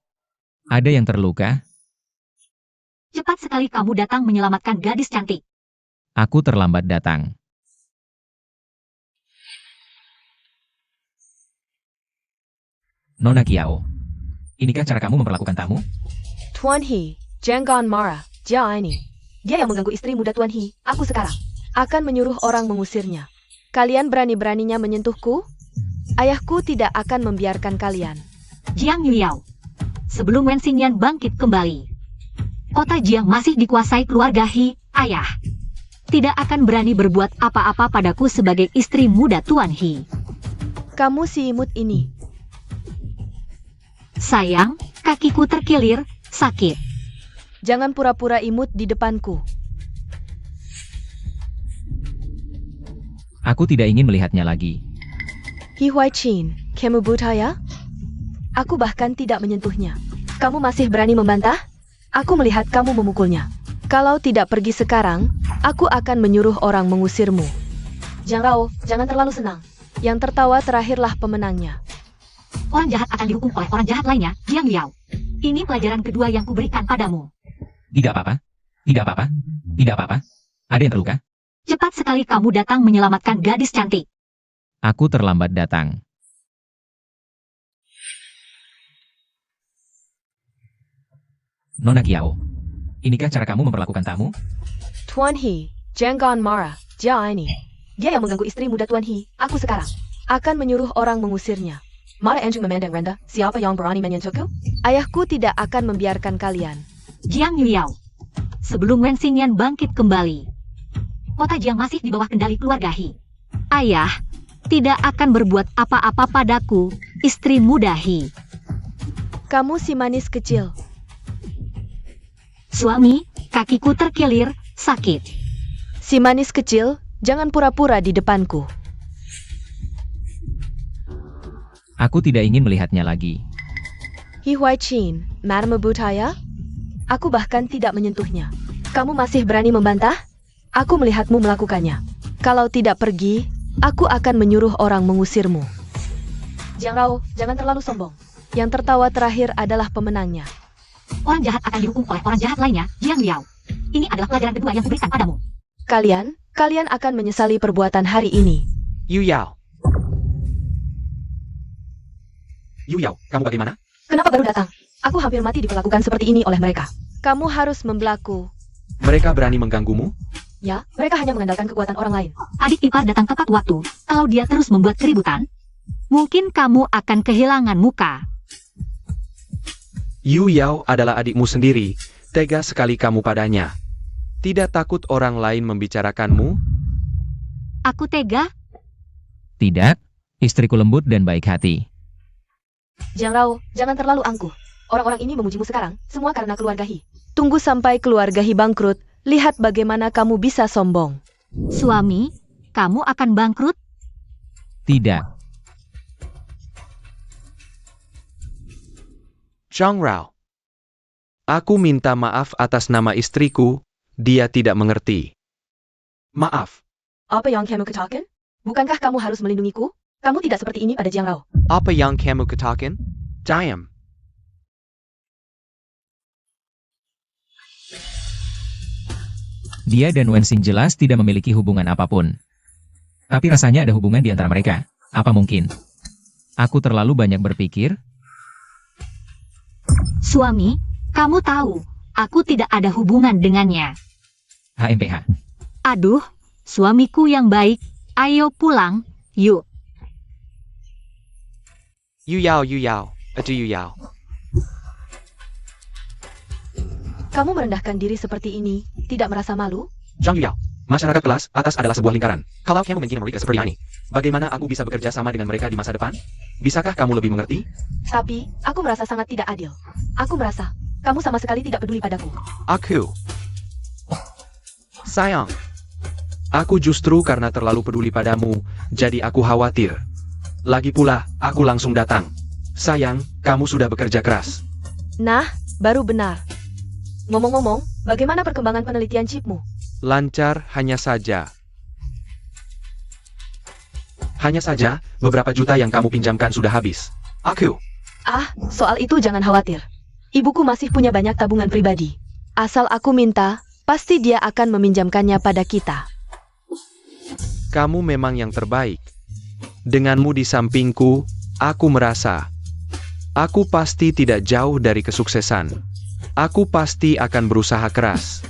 Speaker 3: Ada yang terluka?
Speaker 1: Cepat sekali kamu datang menyelamatkan gadis cantik.
Speaker 3: Aku terlambat datang. Nona Kiao, inikah cara kamu memperlakukan tamu?
Speaker 2: Tuan He, jangan marah. Dia ini. Dia yang mengganggu istri muda Tuan He. Aku sekarang akan menyuruh orang mengusirnya. Kalian berani-beraninya menyentuhku? Ayahku tidak akan membiarkan kalian.
Speaker 1: Jiang Yuyao. Sebelum Wen Xingyan bangkit kembali, kota Jiang masih dikuasai keluarga He, ayah. Tidak akan berani berbuat apa-apa padaku sebagai istri muda Tuan He.
Speaker 2: Kamu si imut ini.
Speaker 1: Sayang, kakiku terkilir, sakit.
Speaker 2: Jangan pura-pura imut di depanku.
Speaker 3: Aku tidak ingin melihatnya lagi.
Speaker 2: Hi Huai Qin, kamu buta ya? Aku bahkan tidak menyentuhnya. Kamu masih berani membantah? Aku melihat kamu memukulnya. Kalau tidak pergi sekarang, aku akan menyuruh orang mengusirmu. Jiang Rao, jangan terlalu senang. Yang tertawa terakhirlah pemenangnya.
Speaker 1: Orang jahat akan dihukum oleh orang jahat lainnya, Jiang Yuyao. Ini pelajaran kedua yang kuberikan padamu.
Speaker 3: Tidak apa-apa. Tidak apa-apa. Tidak apa-apa. Ada yang terluka?
Speaker 1: Cepat sekali kamu datang menyelamatkan gadis cantik.
Speaker 3: Aku terlambat datang. Nona Kiao, inikah cara kamu memperlakukan tamu?
Speaker 2: Tuan He, jangan marah. Dia ini. Dia yang mengganggu istri muda Tuan He, aku sekarang. Akan menyuruh orang mengusirnya. Mara Anjing memandang rendah, siapa yang berani menyentuhku? Ayahku tidak akan membiarkan kalian.
Speaker 1: Jiang Liao. Sebelum Wen Xingyan bangkit kembali, kota Jiang masih di bawah kendali keluarga He. Ayah tidak akan berbuat apa-apa padaku, istri muda He.
Speaker 2: Kamu si manis kecil.
Speaker 1: Suami, kakiku terkilir, sakit.
Speaker 2: Si manis kecil, jangan pura-pura di depanku.
Speaker 3: Aku tidak ingin melihatnya lagi.
Speaker 2: He Huai Chin, Madame Butaya? Aku bahkan tidak menyentuhnya. Kamu masih berani membantah? Aku melihatmu melakukannya. Kalau tidak pergi, aku akan menyuruh orang mengusirmu. Jiang Rao, jangan terlalu sombong. Yang tertawa terakhir adalah pemenangnya.
Speaker 1: Orang jahat akan dihukum oleh orang jahat lainnya, Jiang Liao. Ini adalah pelajaran kedua yang kuberikan padamu.
Speaker 2: Kalian akan menyesali perbuatan hari ini.
Speaker 5: Yu Yao.
Speaker 4: Yu Yao, kamu bagaimana?
Speaker 2: Kenapa baru datang? Aku hampir mati diperlakukan seperti ini oleh mereka. Kamu harus membelaku.
Speaker 4: Mereka berani mengganggumu?
Speaker 2: Ya, mereka hanya mengandalkan kekuatan orang lain.
Speaker 1: Adik ipar datang tepat waktu. Kalau dia terus membuat keributan, mungkin kamu akan kehilangan muka.
Speaker 4: Yu Yao adalah adikmu sendiri. Tega sekali kamu padanya. Tidak takut orang lain membicarakanmu?
Speaker 1: Aku tega?
Speaker 3: Tidak, istriku lembut dan baik hati.
Speaker 2: Jiang Rao, jangan terlalu angkuh. Orang-orang ini memujimu sekarang, semua karena keluarga He. Tunggu sampai keluarga He bangkrut, lihat bagaimana kamu bisa sombong.
Speaker 1: Suami, kamu akan bangkrut?
Speaker 3: Tidak,
Speaker 4: Zhang Rao. Aku minta maaf atas nama istriku, dia tidak mengerti. Maaf.
Speaker 2: Apa yang kamu katakan? Bukankah kamu harus melindungiku? Kamu tidak seperti ini pada Jiang Rao.
Speaker 5: Apa yang kamu katakan?
Speaker 4: Diam.
Speaker 3: dia dan Wen Xing jelas tidak memiliki hubungan apapun. Tapi rasanya ada hubungan di antara mereka. Apa mungkin? Aku terlalu banyak berpikir.
Speaker 1: Suami, kamu tahu, aku tidak ada hubungan dengannya.
Speaker 3: HMPH.
Speaker 1: Aduh, suamiku yang baik, ayo pulang, yuk.
Speaker 5: Yu Yao, Adu Yu Yao.
Speaker 2: Kamu merendahkan diri seperti ini, tidak merasa malu?
Speaker 4: Zhang Yuyao, masyarakat kelas atas adalah sebuah lingkaran. Kalau kamu menghina mereka seperti ini, bagaimana aku bisa bekerja sama dengan mereka di masa depan? Bisakah kamu lebih mengerti?
Speaker 2: Tapi, aku merasa sangat tidak adil. Aku merasa, kamu sama sekali tidak peduli padaku.
Speaker 5: Aku.
Speaker 4: Sayang, aku justru karena terlalu peduli padamu, jadi aku khawatir. Lagi pula, aku langsung datang. Sayang, kamu sudah bekerja keras.
Speaker 2: Nah, baru benar. Ngomong-ngomong, bagaimana perkembangan penelitian chipmu?
Speaker 4: Lancar hanya saja. Hanya saja, beberapa juta yang kamu pinjamkan sudah habis. Aku.
Speaker 2: Ah, soal itu jangan khawatir. Ibuku masih punya banyak tabungan pribadi. Asal aku minta, pasti dia akan meminjamkannya pada kita.
Speaker 4: Kamu memang yang terbaik. Denganmu di sampingku, aku merasa aku pasti tidak jauh dari kesuksesan. Aku pasti akan berusaha keras.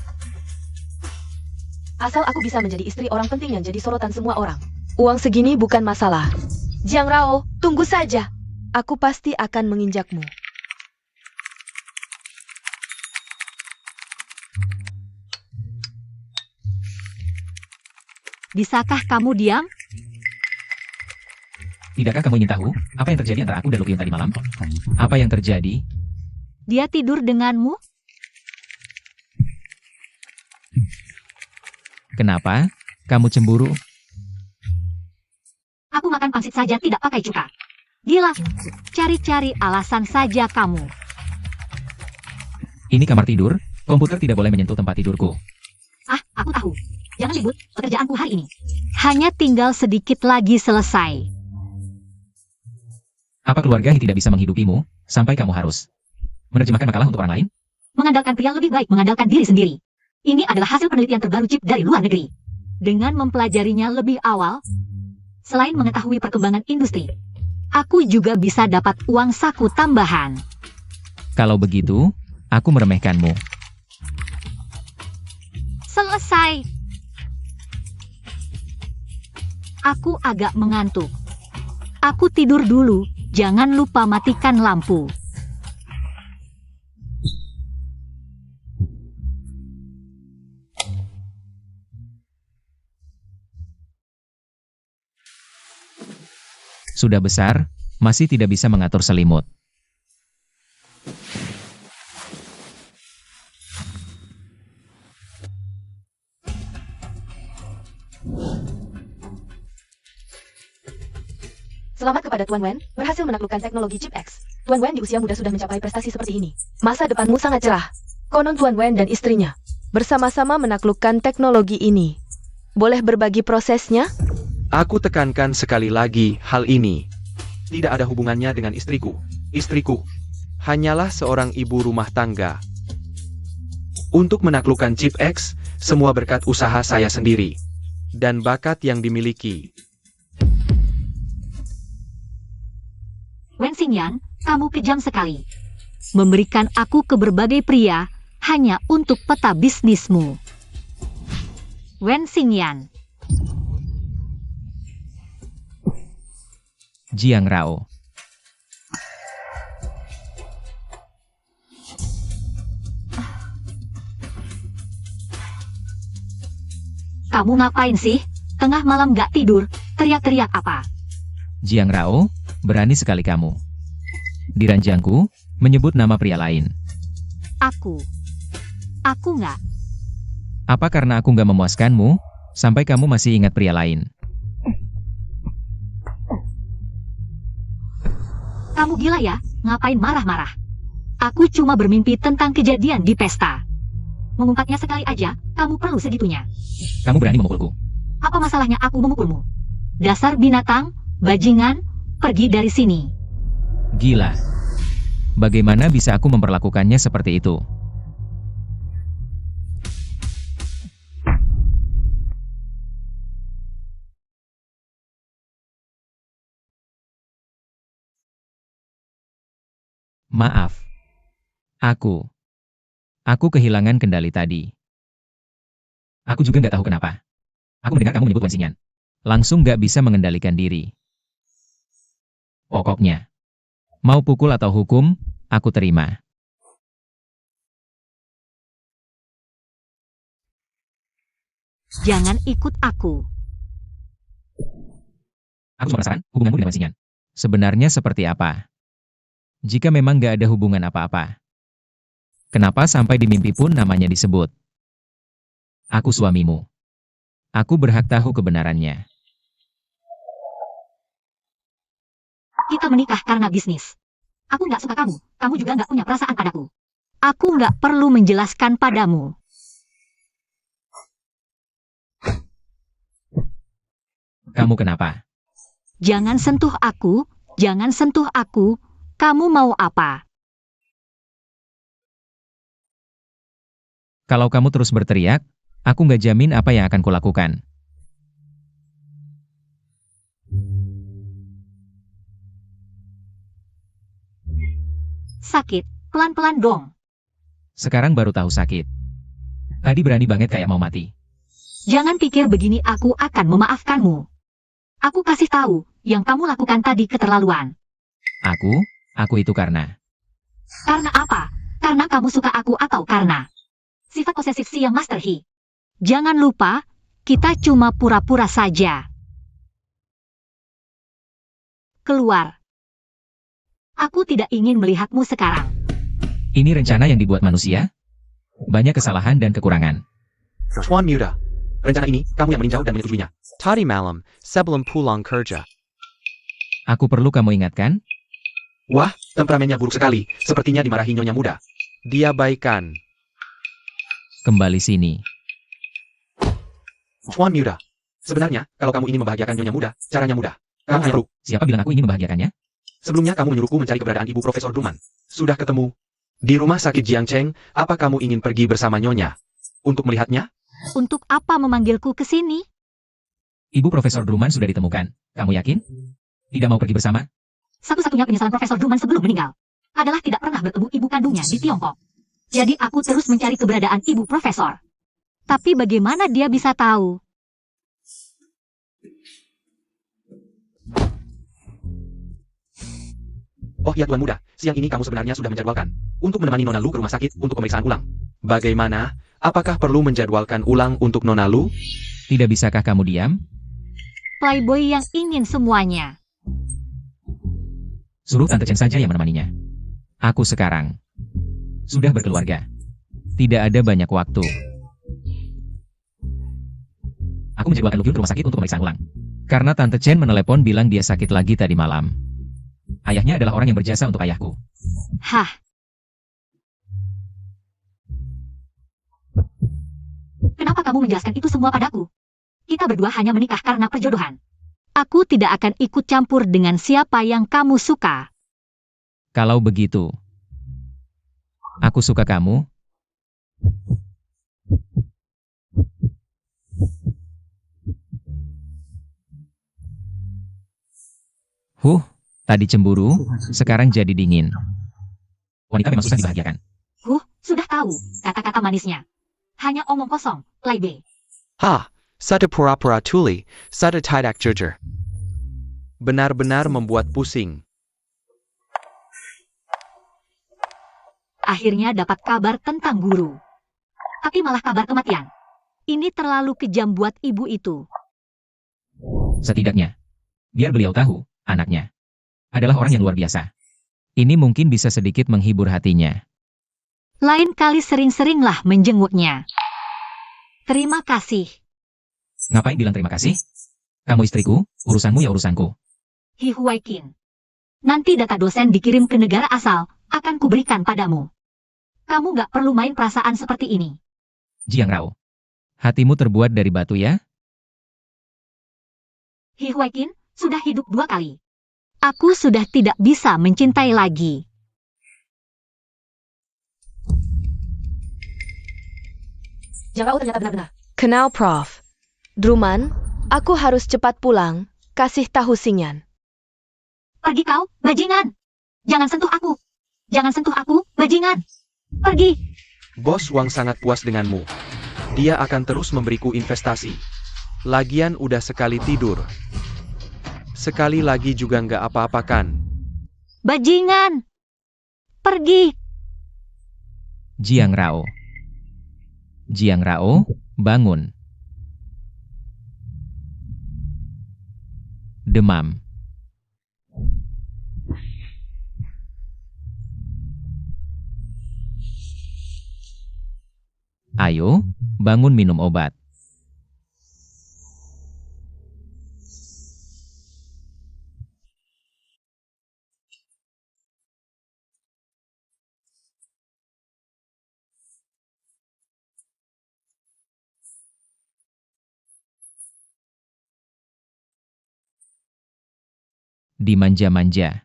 Speaker 2: Asal aku bisa menjadi istri orang penting yang jadi sorotan semua orang. Uang segini bukan masalah. Jiang Rao, tunggu saja. Aku pasti akan menginjakmu.
Speaker 1: Bisakah kamu diam?
Speaker 3: Tidakkah kamu ingin tahu apa yang terjadi antara aku dan Lukian tadi malam? Apa yang terjadi?
Speaker 1: Dia tidur denganmu?
Speaker 3: Kenapa? Kamu cemburu?
Speaker 1: Aku makan pangsit saja tidak pakai cuka. Gila, cari-cari alasan saja kamu.
Speaker 3: Ini kamar tidur, komputer tidak boleh menyentuh tempat tidurku.
Speaker 1: Ah, aku tahu. Jangan ribut, pekerjaanku hari ini. Hanya tinggal sedikit lagi selesai.
Speaker 3: Apa keluarga tidak bisa menghidupimu, sampai kamu harus menerjemahkan makalah untuk orang lain?
Speaker 1: Mengandalkan pria lebih baik mengandalkan diri sendiri. Ini adalah hasil penelitian terbaru chip dari luar negeri. Dengan mempelajarinya lebih awal, selain mengetahui perkembangan industri, aku juga bisa dapat uang saku tambahan.
Speaker 3: Kalau begitu, aku meremehkanmu.
Speaker 1: Selesai. Aku agak mengantuk. Aku tidur dulu, jangan lupa matikan lampu.
Speaker 3: Sudah besar, masih tidak bisa mengatur selimut.
Speaker 2: Selamat kepada Tuan Wen, berhasil menaklukkan teknologi Chip X. Tuan Wen di usia muda sudah mencapai prestasi seperti ini. Masa depanmu sangat cerah. Konon Tuan Wen dan istrinya bersama-sama menaklukkan teknologi ini. Boleh berbagi prosesnya?
Speaker 4: Aku tekankan sekali lagi hal ini. Tidak ada hubungannya dengan istriku. Istriku hanyalah seorang ibu rumah tangga. Untuk menaklukkan Chip X, semua berkat usaha saya sendiri. Dan bakat yang dimiliki.
Speaker 1: Wen Xingyan, kamu kejam sekali. Memberikan aku ke berbagai pria hanya untuk peta bisnismu. Wen Xingyan.
Speaker 3: Jiang Rao.
Speaker 1: Kamu ngapain sih? Tengah malam gak tidur, teriak-teriak apa?
Speaker 3: Jiang Rao, berani sekali kamu. Di ranjangku, menyebut nama pria lain.
Speaker 1: Aku nggak.
Speaker 3: Apa karena aku nggak memuaskanmu, sampai kamu masih ingat pria lain?
Speaker 1: Kamu gila ya, ngapain marah-marah? Aku cuma bermimpi tentang kejadian di pesta. Mengungkapnya sekali aja, kamu perlu segitunya.
Speaker 3: Kamu berani memukulku.
Speaker 1: Apa masalahnya aku memukulmu? Dasar binatang, bajingan, pergi dari sini.
Speaker 3: Gila. Bagaimana bisa aku memperlakukannya seperti itu? Maaf. Aku kehilangan kendali tadi. Aku juga nggak tahu kenapa. Aku mendengar kamu menyebut Wen Xingyan. Langsung nggak bisa mengendalikan diri. Pokoknya, mau pukul atau hukum, aku terima.
Speaker 1: Jangan ikut aku.
Speaker 3: Aku cuma penasaran, hubunganmu dengan Wen Xingyan. Sebenarnya seperti apa? Jika memang nggak ada hubungan apa-apa, kenapa sampai di mimpi pun namanya disebut? Aku suamimu. Aku berhak tahu kebenarannya.
Speaker 1: Kita menikah karena bisnis. Aku nggak suka kamu. Kamu juga nggak punya perasaan padaku. Aku nggak perlu menjelaskan padamu.
Speaker 3: Kamu kenapa?
Speaker 1: Jangan sentuh aku. Jangan sentuh aku. Kamu mau apa?
Speaker 3: Kalau kamu terus berteriak, aku nggak jamin apa yang akan kulakukan.
Speaker 1: Sakit. Pelan-pelan dong.
Speaker 3: Sekarang baru tahu sakit. Tadi berani banget kayak mau mati.
Speaker 1: Jangan pikir begini aku akan memaafkanmu. Aku kasih tahu, yang kamu lakukan tadi keterlaluan.
Speaker 3: Aku itu karena.
Speaker 1: Karena apa? Karena kamu suka aku atau karena sifat posesif si yang Master He. Jangan lupa, kita cuma pura-pura saja. Keluar. Aku tidak ingin melihatmu sekarang.
Speaker 3: Ini rencana yang dibuat manusia? Banyak kesalahan dan kekurangan.
Speaker 4: Tuan Muda, rencana ini kamu yang meninjau dan menyetujuinya.
Speaker 5: Tadi malam, sebelum pulang kerja.
Speaker 3: Aku perlu kamu ingatkan?
Speaker 4: Wah, temperamennya buruk sekali. Sepertinya dimarahi Nyonya Muda.
Speaker 5: Dia baikan.
Speaker 3: Kembali sini.
Speaker 4: Tuan Muda, sebenarnya kalau kamu ingin membahagiakan Nyonya Muda, caranya mudah. Kamu hanya perlu.
Speaker 3: Siapa bilang aku ingin membahagiakannya?
Speaker 4: Sebelumnya kamu menyuruhku mencari keberadaan Ibu Profesor Druman. Sudah ketemu. Di rumah sakit Jiangcheng, apa kamu ingin pergi bersama Nyonya? Untuk melihatnya?
Speaker 1: Untuk apa memanggilku ke sini?
Speaker 3: Ibu Profesor Drummond sudah ditemukan. Kamu yakin? Tidak mau pergi bersama?
Speaker 1: Satu-satunya penyesalan Profesor Drummond sebelum meninggal adalah tidak pernah bertemu ibu kandungnya di Tiongkok. Jadi aku terus mencari keberadaan ibu Profesor. Tapi bagaimana dia bisa tahu?
Speaker 4: Oh ya Tuan Muda, siang ini kamu sebenarnya sudah menjadwalkan untuk menemani Nona Lu ke rumah sakit untuk pemeriksaan ulang. Bagaimana? Apakah perlu menjadwalkan ulang untuk Nona Lu?
Speaker 3: Tidak bisakah kamu diam?
Speaker 1: Playboy yang ingin semuanya.
Speaker 3: Suruh Tante Chen saja yang menemaninya. Aku sekarang sudah berkeluarga. Tidak ada banyak waktu. Aku menjadwalkan Lu Hyun ke rumah sakit untuk pemeriksaan ulang. Karena Tante Chen menelepon bilang dia sakit lagi tadi malam. Ayahnya adalah orang yang berjasa untuk ayahku.
Speaker 1: Hah, kenapa kamu menjelaskan itu semua padaku? Kita berdua hanya menikah karena perjodohan. Aku tidak akan ikut campur dengan siapa yang kamu suka.
Speaker 3: Kalau begitu, aku suka kamu. Tadi cemburu, sekarang jadi dingin. Wanita memang susah dibahagiakan.
Speaker 1: Sudah tahu kata-kata manisnya. Hanya omong kosong, Playboy.
Speaker 5: Ha! Sada pura-pura tuli, sada tidak jujur.
Speaker 4: Benar-benar membuat pusing.
Speaker 1: Akhirnya dapat kabar tentang guru. Tapi malah kabar kematian. Ini terlalu kejam buat ibu itu.
Speaker 3: Setidaknya, biar beliau tahu, anaknya adalah orang yang luar biasa. Ini mungkin bisa sedikit menghibur hatinya.
Speaker 1: Lain kali sering-seringlah menjenguknya. Terima kasih.
Speaker 3: Ngapain bilang terima kasih? Kamu istriku, urusanmu ya urusanku.
Speaker 1: Hi Huaikin. Nanti data dosen dikirim ke negara asal, akan kuberikan padamu. Kamu gak perlu main perasaan seperti ini.
Speaker 3: Jiang Rao, hatimu terbuat dari batu ya?
Speaker 1: Hi Huaikin sudah hidup 2 kali. Aku sudah tidak bisa mencintai lagi.
Speaker 2: Jangan ternyata benar-benar. Kenal Prof. Drummond, aku harus cepat pulang. Kasih tahu Xingyan.
Speaker 1: Pergi kau, bajingan. Jangan sentuh aku. Jangan sentuh aku, bajingan. Pergi.
Speaker 4: Bos Wang sangat puas denganmu. Dia akan terus memberiku investasi. Lagian udah sekali tidur. Sekali lagi juga nggak apa-apakan.
Speaker 1: Bajingan. Pergi.
Speaker 3: Jiang Rao. Jiang Rao, bangun. Demam. Ayo, bangun minum obat. Dimanja-manja.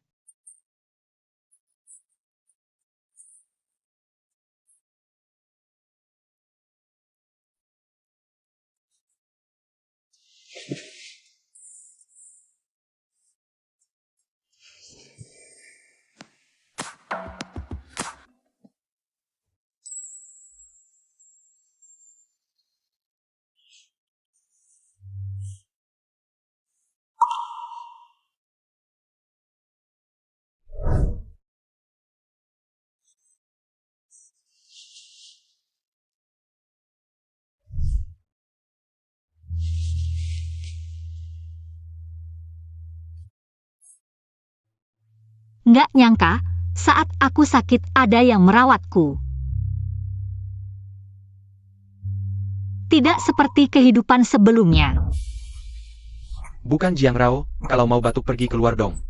Speaker 1: Nggak nyangka, saat aku sakit ada yang merawatku. Tidak seperti kehidupan sebelumnya.
Speaker 4: Bukan Jiang Rao, kalau mau batuk pergi keluar dong.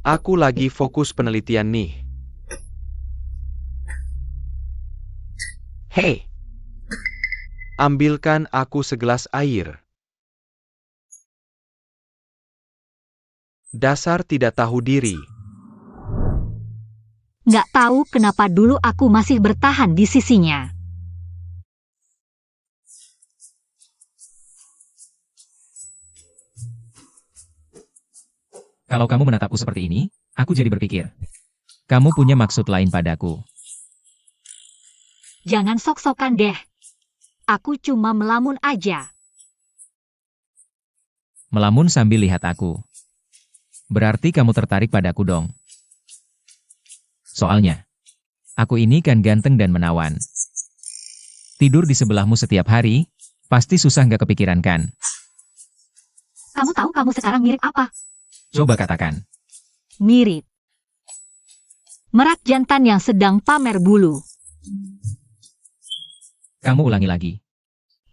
Speaker 4: Aku lagi fokus penelitian nih. Hei, ambilkan aku segelas air. Dasar tidak tahu diri.
Speaker 1: Nggak tahu kenapa dulu aku masih bertahan di sisinya.
Speaker 3: Kalau kamu menatapku seperti ini, aku jadi berpikir. Kamu punya maksud lain padaku.
Speaker 1: Jangan sok-sokan deh. Aku cuma melamun aja.
Speaker 3: Melamun sambil lihat aku. Berarti kamu tertarik padaku dong. Soalnya, aku ini kan ganteng dan menawan. Tidur di sebelahmu setiap hari, pasti susah nggak kepikiran kan?
Speaker 1: Kamu tahu kamu sekarang mirip apa?
Speaker 3: Coba katakan.
Speaker 1: Mirip merak jantan yang sedang pamer bulu.
Speaker 3: Kamu ulangi lagi.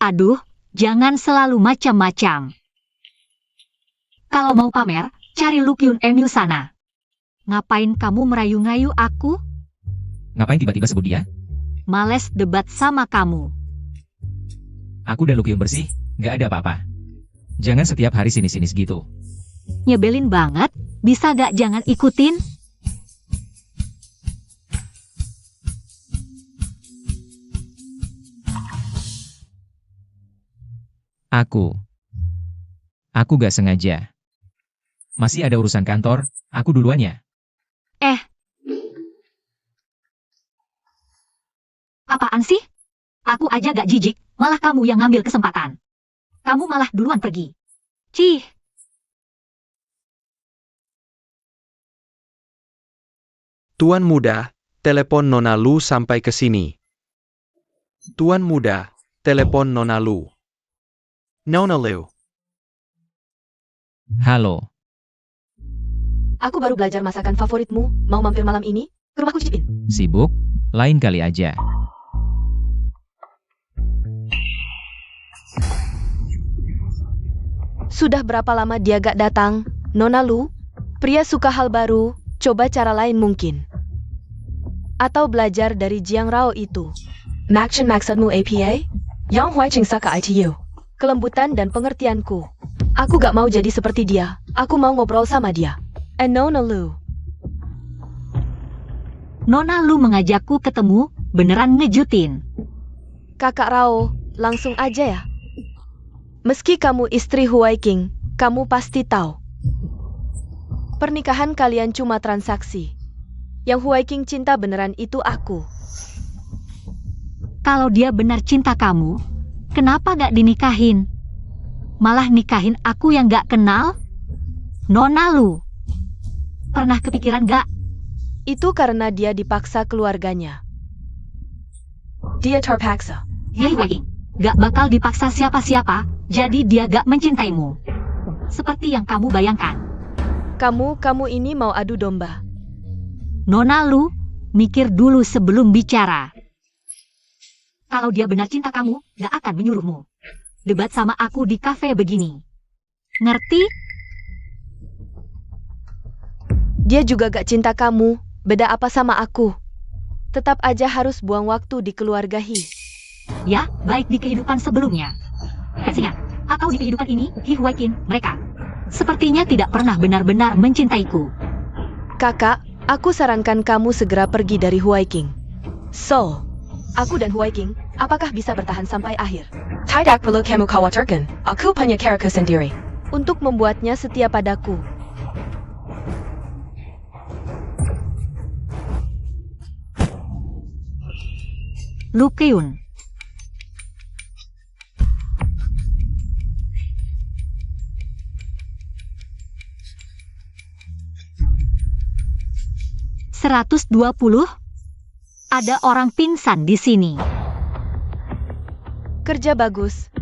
Speaker 1: Aduh, jangan selalu macam-macam. Kalau mau pamer, cari Lukyun Emil sana. Ngapain kamu merayu-rayu aku?
Speaker 3: Ngapain tiba-tiba sebut dia?
Speaker 1: Males debat sama kamu.
Speaker 3: Aku dan Lukyung bersih, nggak ada apa-apa. Jangan setiap hari sinis-sinis gitu.
Speaker 1: Nyebelin banget, bisa gak jangan ikutin?
Speaker 3: Aku gak sengaja. Masih ada urusan kantor, aku duluan ya.
Speaker 1: Apaan sih? Aku aja gak jijik, malah kamu yang ngambil kesempatan. Kamu malah duluan pergi. Cih.
Speaker 4: Tuan muda, telepon Nona Lu sampai ke sini. Tuan muda, telepon Nona Lu. Nona Lu.
Speaker 3: Halo,
Speaker 2: Aku baru belajar masakan favoritmu. Mau mampir malam ini? Ke rumahku cicipin.
Speaker 3: sibuk? Lain kali aja.
Speaker 2: Sudah berapa lama dia gak datang? Nona Lu, pria suka hal baru, coba cara lain mungkin. Atau belajar dari Jiang Rao itu. Maction maksudmu APA? Yang Huaiqing Saka ITU. Kelembutan dan pengertianku. Aku gak mau jadi seperti dia. Aku mau ngobrol sama dia. Nona Lu.
Speaker 1: Nona Lu mengajakku ketemu, beneran ngejutin.
Speaker 2: Kakak Rao, langsung aja ya. Meski kamu istri Huaiqing, kamu pasti tahu. Pernikahan kalian cuma transaksi. Yang Huaiqing cinta beneran itu aku.
Speaker 1: Kalau dia benar cinta kamu, kenapa gak dinikahin? Malah nikahin aku yang gak kenal? Nona Lu, pernah kepikiran gak?
Speaker 2: Itu karena dia dipaksa keluarganya. Dia terpaksa.
Speaker 1: Hei, gak bakal dipaksa siapa-siapa, jadi dia gak mencintaimu. Seperti yang kamu bayangkan.
Speaker 2: Kamu ini mau adu domba.
Speaker 1: Nona Lu, mikir dulu sebelum bicara. Kalau dia benar cinta kamu, gak akan menyuruhmu debat sama aku di kafe begini. Ngerti?
Speaker 2: Dia juga gak cinta kamu. Beda apa sama aku? Tetap aja harus buang waktu di keluarga Hi.
Speaker 1: Ya, baik di kehidupan sebelumnya. Kasihan. Atau di kehidupan ini, Hi Huaiqing, mereka sepertinya tidak pernah benar-benar mencintaiku.
Speaker 2: Kakak, aku sarankan kamu segera pergi dari Huaiqing. So, aku dan Huaiqing, apakah bisa bertahan sampai akhir? Tidak perlu kamu khawatirkan. Aku punya caraku sendiri. Untuk membuatnya setia padaku.
Speaker 1: Lukyun. $120? Ada orang pingsan di sini.
Speaker 2: Kerja bagus.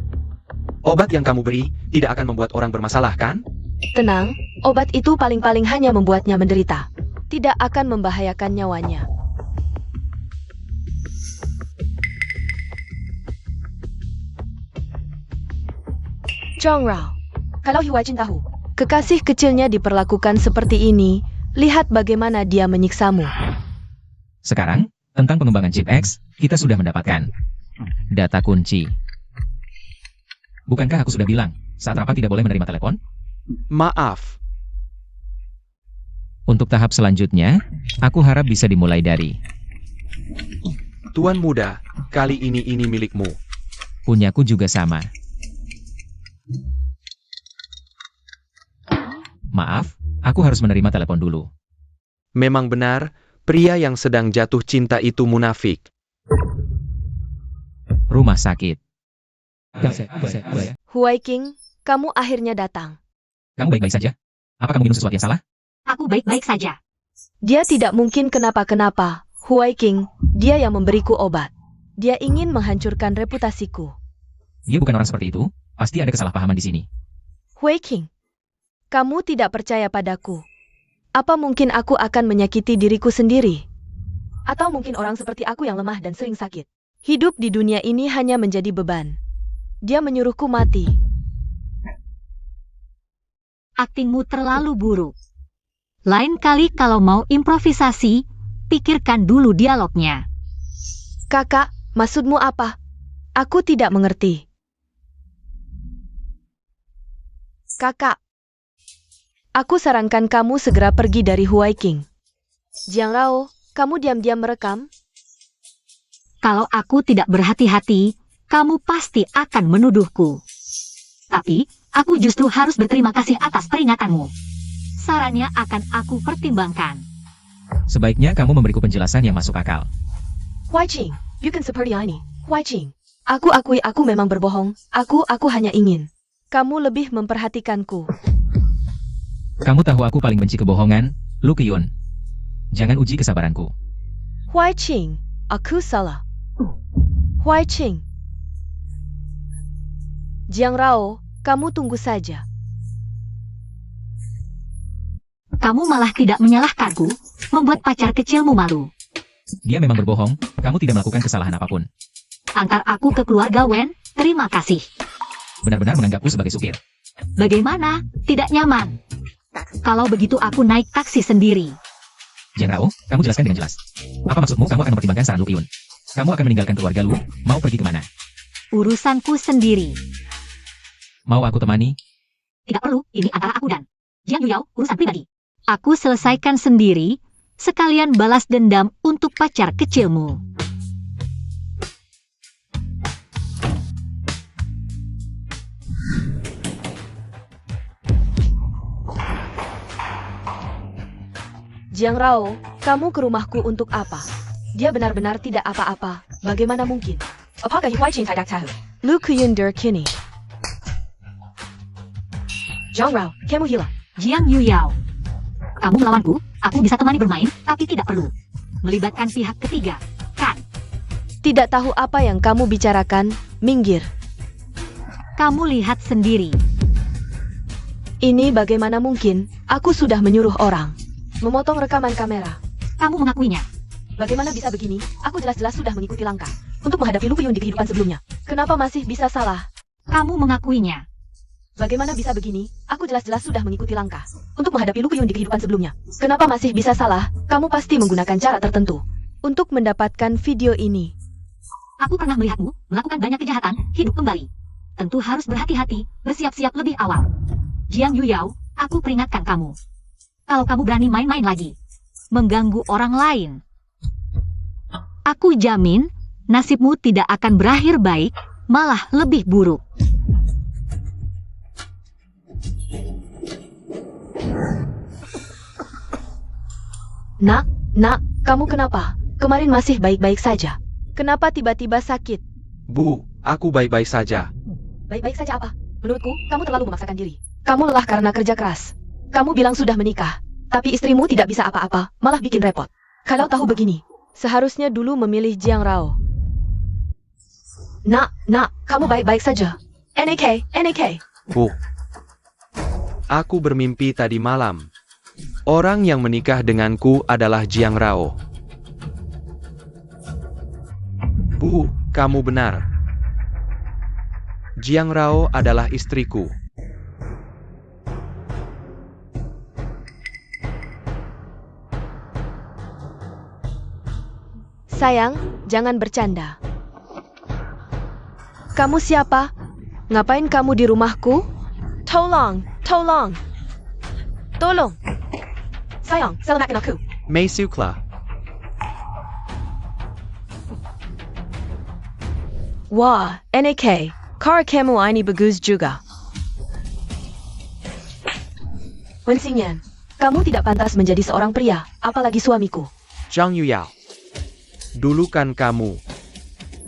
Speaker 4: Obat yang kamu beri tidak akan membuat orang bermasalah, kan?
Speaker 2: Tenang, obat itu paling-paling hanya membuatnya menderita. Tidak akan membahayakan nyawanya. Zhang Rao, kalau Huaiqing tahu, kekasih kecilnya diperlakukan seperti ini, lihat bagaimana dia menyiksamu.
Speaker 3: Sekarang, tentang pengembangan chip X, kita sudah mendapatkan data kunci. Bukankah aku sudah bilang, saat rapat tidak boleh menerima telepon?
Speaker 4: Maaf.
Speaker 3: Untuk tahap selanjutnya, aku harap bisa dimulai dari
Speaker 4: Tuan muda, kali ini milikmu.
Speaker 3: punyaku juga sama. Maaf, Aku harus menerima telepon dulu.
Speaker 4: Memang benar, pria yang sedang jatuh cinta itu munafik.
Speaker 3: Rumah sakit.
Speaker 2: Huai King, kamu akhirnya datang.
Speaker 3: Kamu baik-baik saja? Apa kamu minum sesuatu yang salah?
Speaker 1: Aku baik-baik saja.
Speaker 2: Dia tidak mungkin kenapa-kenapa. Huai King, dia yang memberiku obat. Dia ingin menghancurkan reputasiku.
Speaker 3: Dia bukan orang seperti itu. Pasti ada kesalahpahaman di sini.
Speaker 2: Huai King, kamu tidak percaya padaku. Apa mungkin aku akan menyakiti diriku sendiri? Atau mungkin orang seperti aku yang lemah dan sering sakit. Hidup di dunia ini hanya menjadi beban. Dia menyuruhku mati.
Speaker 1: Aktingmu terlalu buruk. Lain kali kalau mau improvisasi, pikirkan dulu dialognya.
Speaker 2: Kakak, maksudmu apa? Aku tidak mengerti. Kakak, aku sarankan kamu segera pergi dari Huai King. Jiang Rao, kamu diam-diam merekam?
Speaker 1: Kalau aku tidak berhati-hati, kamu pasti akan menuduhku. Tapi, aku justru harus berterima kasih atas peringatanmu. Sarannya akan aku pertimbangkan.
Speaker 3: Sebaiknya kamu memberiku penjelasan yang masuk akal.
Speaker 2: Huai Qing, bukan seperti ini. Huai Qing, aku akui aku memang berbohong. Aku hanya ingin. Kamu lebih memperhatikanku.
Speaker 3: Kamu tahu aku paling benci kebohongan, Lu Qiyun. Jangan uji kesabaranku.
Speaker 2: Huai Qing, aku salah. Huai Qing. Jiang Rao, kamu tunggu saja.
Speaker 1: Kamu malah tidak menyalahkanku, membuat pacar kecilmu malu.
Speaker 3: Dia memang berbohong, kamu tidak melakukan kesalahan apapun.
Speaker 1: Antar aku ke keluarga Wen, terima kasih.
Speaker 3: Benar-benar menganggapku sebagai supir.
Speaker 1: Bagaimana? Tidak nyaman. Kalau begitu aku naik taksi sendiri.
Speaker 3: Jiang Rao, kamu jelaskan dengan jelas. Apa maksudmu kamu akan mempertimbangkan saran Lu Qiyun? Kamu akan meninggalkan keluarga Lu, mau pergi kemana?
Speaker 1: Urusanku sendiri.
Speaker 3: Mau aku temani?
Speaker 1: Tidak perlu, ini antara aku dan Jiang Yuyao, urusan pribadi. Aku selesaikan sendiri, sekalian balas dendam untuk pacar kecilmu.
Speaker 2: Jiang Rao, kamu ke rumahku untuk apa? Dia benar-benar tidak apa-apa. Bagaimana mungkin? Apakah Huai Qing tidak tahu? Lu Qiyun kini. Jiang Rao, kamu hilang.
Speaker 1: Jiang Yuyao. Kamu melawanku, aku bisa temani bermain, tapi tidak perlu melibatkan pihak ketiga, kan?
Speaker 2: Tidak tahu apa yang kamu bicarakan, minggir.
Speaker 1: Kamu lihat sendiri.
Speaker 2: Ini bagaimana mungkin? Aku sudah menyuruh orang memotong rekaman kamera.
Speaker 1: Kamu mengakuinya.
Speaker 2: Bagaimana bisa begini? Aku jelas-jelas sudah mengikuti langkah untuk menghadapi Lu Qiyun di kehidupan sebelumnya. Kenapa masih bisa salah?
Speaker 1: Kamu mengakuinya.
Speaker 2: Bagaimana bisa begini? Aku jelas-jelas sudah mengikuti langkah untuk menghadapi Lu Qiyun di kehidupan sebelumnya. Kenapa masih bisa salah? Kamu pasti menggunakan cara tertentu untuk mendapatkan video ini.
Speaker 1: Aku pernah melihatmu melakukan banyak kejahatan, hidup kembali. Tentu harus berhati-hati, bersiap-siap lebih awal. Jiang Yuyao, aku peringatkan kamu. Kalau kamu berani main-main lagi, mengganggu orang lain, aku jamin nasibmu tidak akan berakhir baik, malah lebih buruk.
Speaker 2: Nak, kamu kenapa? Kemarin masih baik-baik saja. Kenapa tiba-tiba sakit?
Speaker 4: Bu, aku baik-baik saja.
Speaker 2: Baik-baik saja apa? Menurutku, kamu terlalu memaksakan diri. Kamu lelah karena kerja keras. Kamu bilang sudah menikah, tapi istrimu tidak bisa apa-apa, malah bikin repot. Kalau tahu begini, seharusnya dulu memilih Jiang Rao. Nak, kamu baik-baik saja. NAK.
Speaker 4: Bu. Aku bermimpi tadi malam. Orang yang menikah denganku adalah Jiang Rao. Bu, kamu benar. Jiang Rao adalah istriku.
Speaker 2: Sayang, jangan bercanda. Kamu siapa? Ngapain kamu di rumahku? Tolong. Sayang, selamatkan aku.
Speaker 5: Mei Sukla.
Speaker 2: Wah, NAK. Cara kamu ini bagus juga. Wen Xingyan, Kamu tidak pantas menjadi seorang pria, apalagi suamiku.
Speaker 5: Zhang Yuyao.
Speaker 4: Dulu kan kamu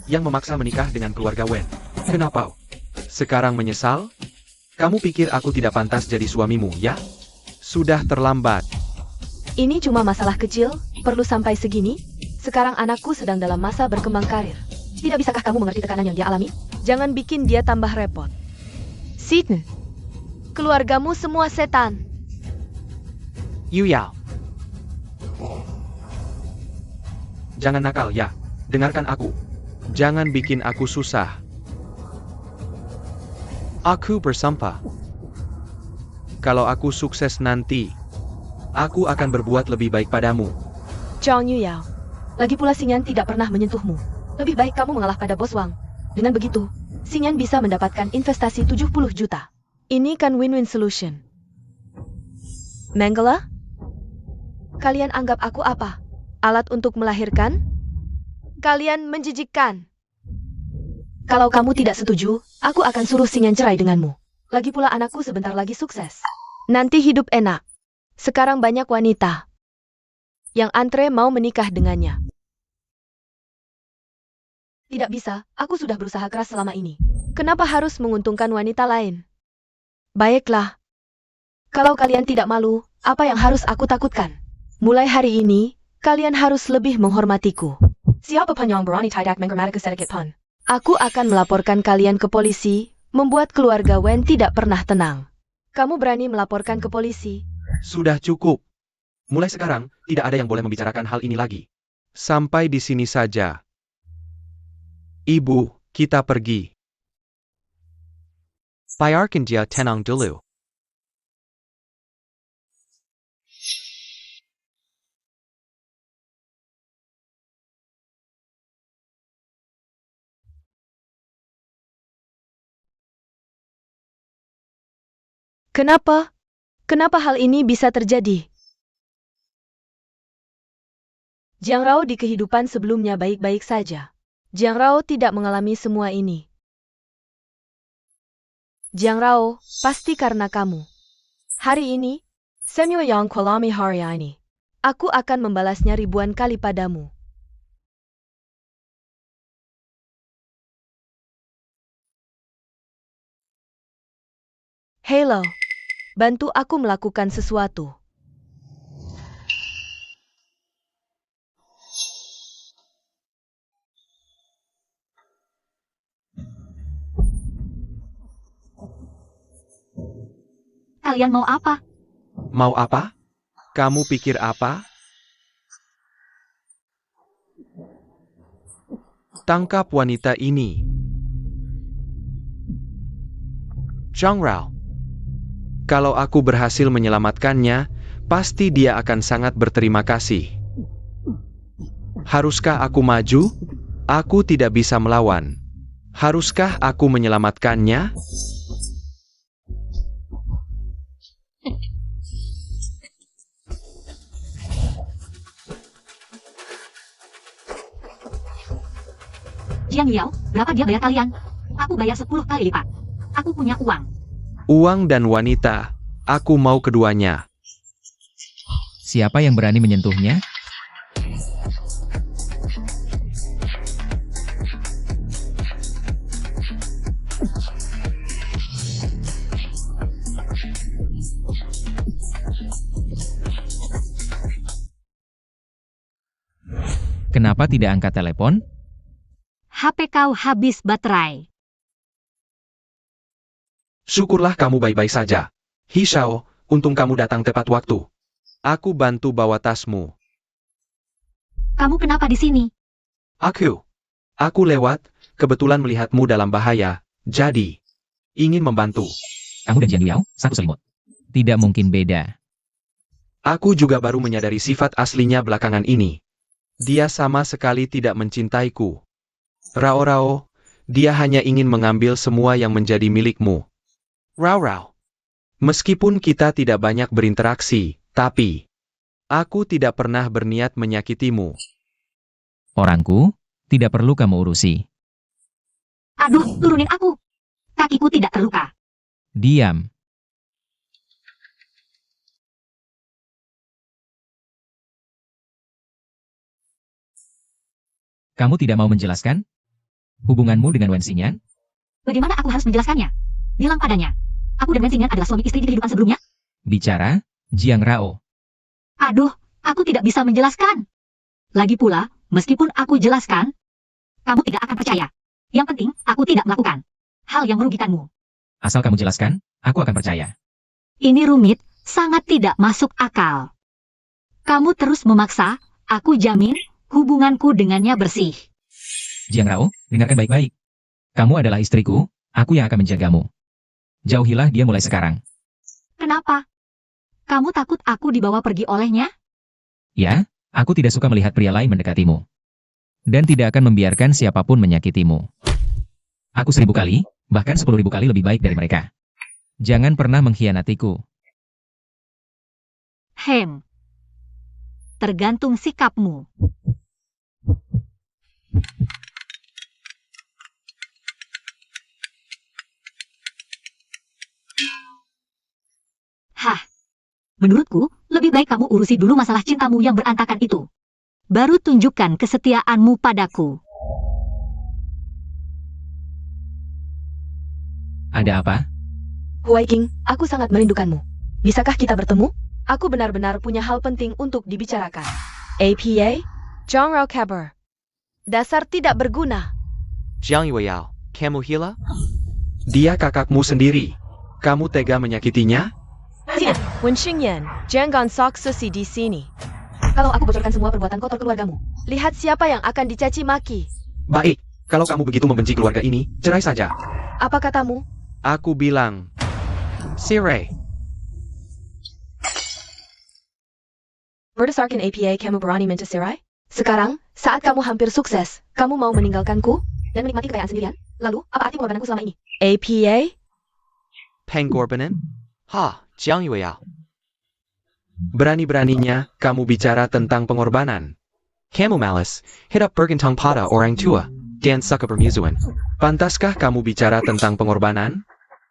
Speaker 4: yang memaksa menikah dengan keluarga Wen. Kenapa? Sekarang menyesal? Kamu pikir aku tidak pantas jadi suamimu, ya? Sudah terlambat.
Speaker 2: Ini cuma masalah kecil, perlu sampai segini? Sekarang anakku sedang dalam masa berkembang karir. Tidak bisakah kamu mengerti tekanan yang dia alami? Jangan bikin dia tambah repot. Sidney, keluargamu semua setan.
Speaker 5: Yuyao.
Speaker 4: Jangan nakal, ya. Dengarkan aku. Jangan bikin aku susah.
Speaker 5: Aku bersumpah.
Speaker 4: Kalau aku sukses nanti, aku akan berbuat lebih baik padamu.
Speaker 2: Zhang Yuyao. Lagi pula Xingyan tidak pernah menyentuhmu. Lebih baik kamu mengalah pada bos Wang. Dengan begitu, Xingyan bisa mendapatkan investasi 70 juta. Ini kan win-win solution. Mangala? Kalian anggap aku apa? Alat untuk melahirkan? Kalian menjijikkan. Kalau kamu tidak setuju, aku akan suruh Xingyan cerai denganmu. Lagi pula anakku sebentar lagi sukses. Nanti hidup enak. Sekarang banyak wanita yang antre mau menikah dengannya. Tidak bisa, aku sudah berusaha keras selama ini. Kenapa harus menguntungkan wanita lain? Baiklah. Kalau kalian tidak malu, apa yang harus aku takutkan? Mulai hari ini, kalian harus lebih menghormatiku. Siapa pun yang berani tidak menghormatiku sedikit pun. Aku akan melaporkan kalian ke polisi, membuat keluarga Wen tidak pernah tenang. Kamu berani melaporkan ke polisi?
Speaker 4: Sudah cukup. Mulai sekarang, tidak ada yang boleh membicarakan hal ini lagi. Sampai di sini saja. Ibu, kita pergi.
Speaker 5: Biarkan dia tenang dulu.
Speaker 2: Kenapa? Kenapa hal ini bisa terjadi? Jiang Rao di kehidupan sebelumnya baik-baik saja. Jiang Rao tidak mengalami semua ini. Jiang Rao, pasti karena kamu. Hari ini, Samuel yang kolami hari ini. Aku akan membalasnya ribuan kali padamu. Halo, bantu aku melakukan sesuatu.
Speaker 1: Kalian mau apa?
Speaker 4: Mau apa? Kamu pikir apa? Tangkap wanita ini.
Speaker 5: Zhang Rao.
Speaker 4: Kalau aku berhasil menyelamatkannya, pasti dia akan sangat berterima kasih. Haruskah aku maju? Aku tidak bisa melawan. Haruskah aku menyelamatkannya?
Speaker 1: Jiang Yao, berapa dia bayar kalian? Aku bayar 10 kali lipat. Aku punya uang.
Speaker 4: Uang dan wanita, aku mau keduanya.
Speaker 3: Siapa yang berani menyentuhnya? Kenapa tidak angkat telepon?
Speaker 1: HP kau habis baterai.
Speaker 4: Syukurlah kamu baik-baik saja. Hishao, untung kamu datang tepat waktu. Aku bantu bawa tasmu.
Speaker 1: Kamu kenapa di sini?
Speaker 4: Aku lewat, kebetulan melihatmu dalam bahaya, jadi ingin membantu.
Speaker 3: Kamu dan Jiang Yao, satu selimut. Tidak mungkin beda.
Speaker 4: Aku juga baru menyadari sifat aslinya belakangan ini. Dia sama sekali tidak mencintaiku. Rao, dia hanya ingin mengambil semua yang menjadi milikmu. Rao. Meskipun kita tidak banyak berinteraksi, tapi aku tidak pernah berniat menyakitimu.
Speaker 3: Orangku, tidak perlu kamu urusi.
Speaker 1: Aduh, turunin aku. Kakiku tidak terluka.
Speaker 3: Diam. Kamu tidak mau menjelaskan hubunganmu dengan Wen Xingyan?
Speaker 1: Bagaimana aku harus menjelaskannya? Bilang padanya. Aku dan Wen Xingyan adalah suami istri di kehidupan sebelumnya.
Speaker 3: Bicara, Jiang Rao.
Speaker 1: Aduh, aku tidak bisa menjelaskan. Lagi pula, meskipun aku jelaskan, kamu tidak akan percaya. Yang penting, aku tidak melakukan hal yang merugikanmu.
Speaker 3: Asal kamu jelaskan, aku akan percaya.
Speaker 1: Ini rumit, sangat tidak masuk akal. Kamu terus memaksa, aku jamin, hubunganku dengannya bersih.
Speaker 3: Jiang Rao, dengarkan baik-baik. Kamu adalah istriku, aku yang akan menjagamu. Jauhilah dia mulai sekarang.
Speaker 1: Kenapa? Kamu takut aku dibawa pergi olehnya?
Speaker 3: Ya, aku tidak suka melihat pria lain mendekatimu. Dan tidak akan membiarkan siapapun menyakitimu. Aku 1000 kali, bahkan 10.000 kali lebih baik dari mereka. Jangan pernah mengkhianatiku.
Speaker 1: Tergantung sikapmu. Menurutku, lebih baik kamu urusi dulu masalah cintamu yang berantakan itu. Baru tunjukkan kesetiaanmu padaku.
Speaker 3: Ada apa?
Speaker 2: Huai King, aku sangat merindukanmu. Bisakah kita bertemu? Aku benar-benar punya hal penting untuk dibicarakan. APA? Zhang Rao Kabar. Dasar tidak berguna.
Speaker 5: Jiang Yueyao, kamu hila?
Speaker 4: Dia kakakmu sendiri. Kamu tega menyakitinya?
Speaker 2: Wen Xingyan, jangan sok susi di sini. Kalau aku bocorkan semua perbuatan kotor keluargamu, lihat siapa yang akan dicaci maki.
Speaker 4: Baik, kalau kamu begitu membenci keluarga ini, cerai saja.
Speaker 2: Apa katamu?
Speaker 4: Aku bilang, cerai.
Speaker 2: Berdasarkan APA kamu berani minta cerai? Sekarang, saat kamu hampir sukses, kamu mau meninggalkanku dan menikmati kekayaan sendirian? Lalu, apa arti pengorbananku selama ini? APA?
Speaker 5: Pengorbanan? Ha, Jiang Yueyao.
Speaker 4: Berani-beraninya kamu bicara tentang pengorbanan.
Speaker 5: Kamu malas, hit up bergantong pada orang tua, dan suka bermusuhan.
Speaker 4: Pantaskah kamu bicara tentang pengorbanan?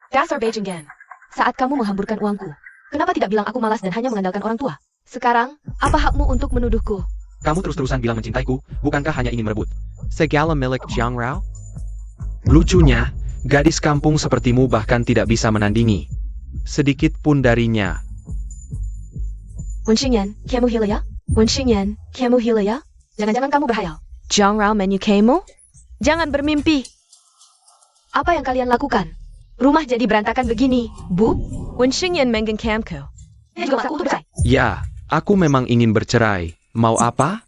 Speaker 2: Dasar Beijinggan. Saat kamu menghamburkan uangku, kenapa tidak bilang aku malas dan hanya mengandalkan orang tua? Sekarang, apa hakmu untuk menuduhku?
Speaker 4: Kamu terus-terusan bilang mencintaiku, bukankah hanya ingin merebut?
Speaker 5: Segala milik Jiang Rao?
Speaker 4: Lucunya, gadis kampung sepertimu bahkan tidak bisa menandingi sedikit pun darinya.
Speaker 2: Wen Xingyan, kamu hila ya? Wen Xingyan, kamu hila ya? Jangan-jangan kamu berhayal. Zhang Rao menyukaimu? Jangan bermimpi. Apa yang kalian lakukan? Rumah jadi berantakan begini, Bu? Wen Xingyan menggenkamku. Dia juga maksaku untuk bercerai.
Speaker 4: Ya, aku memang ingin bercerai. Mau apa?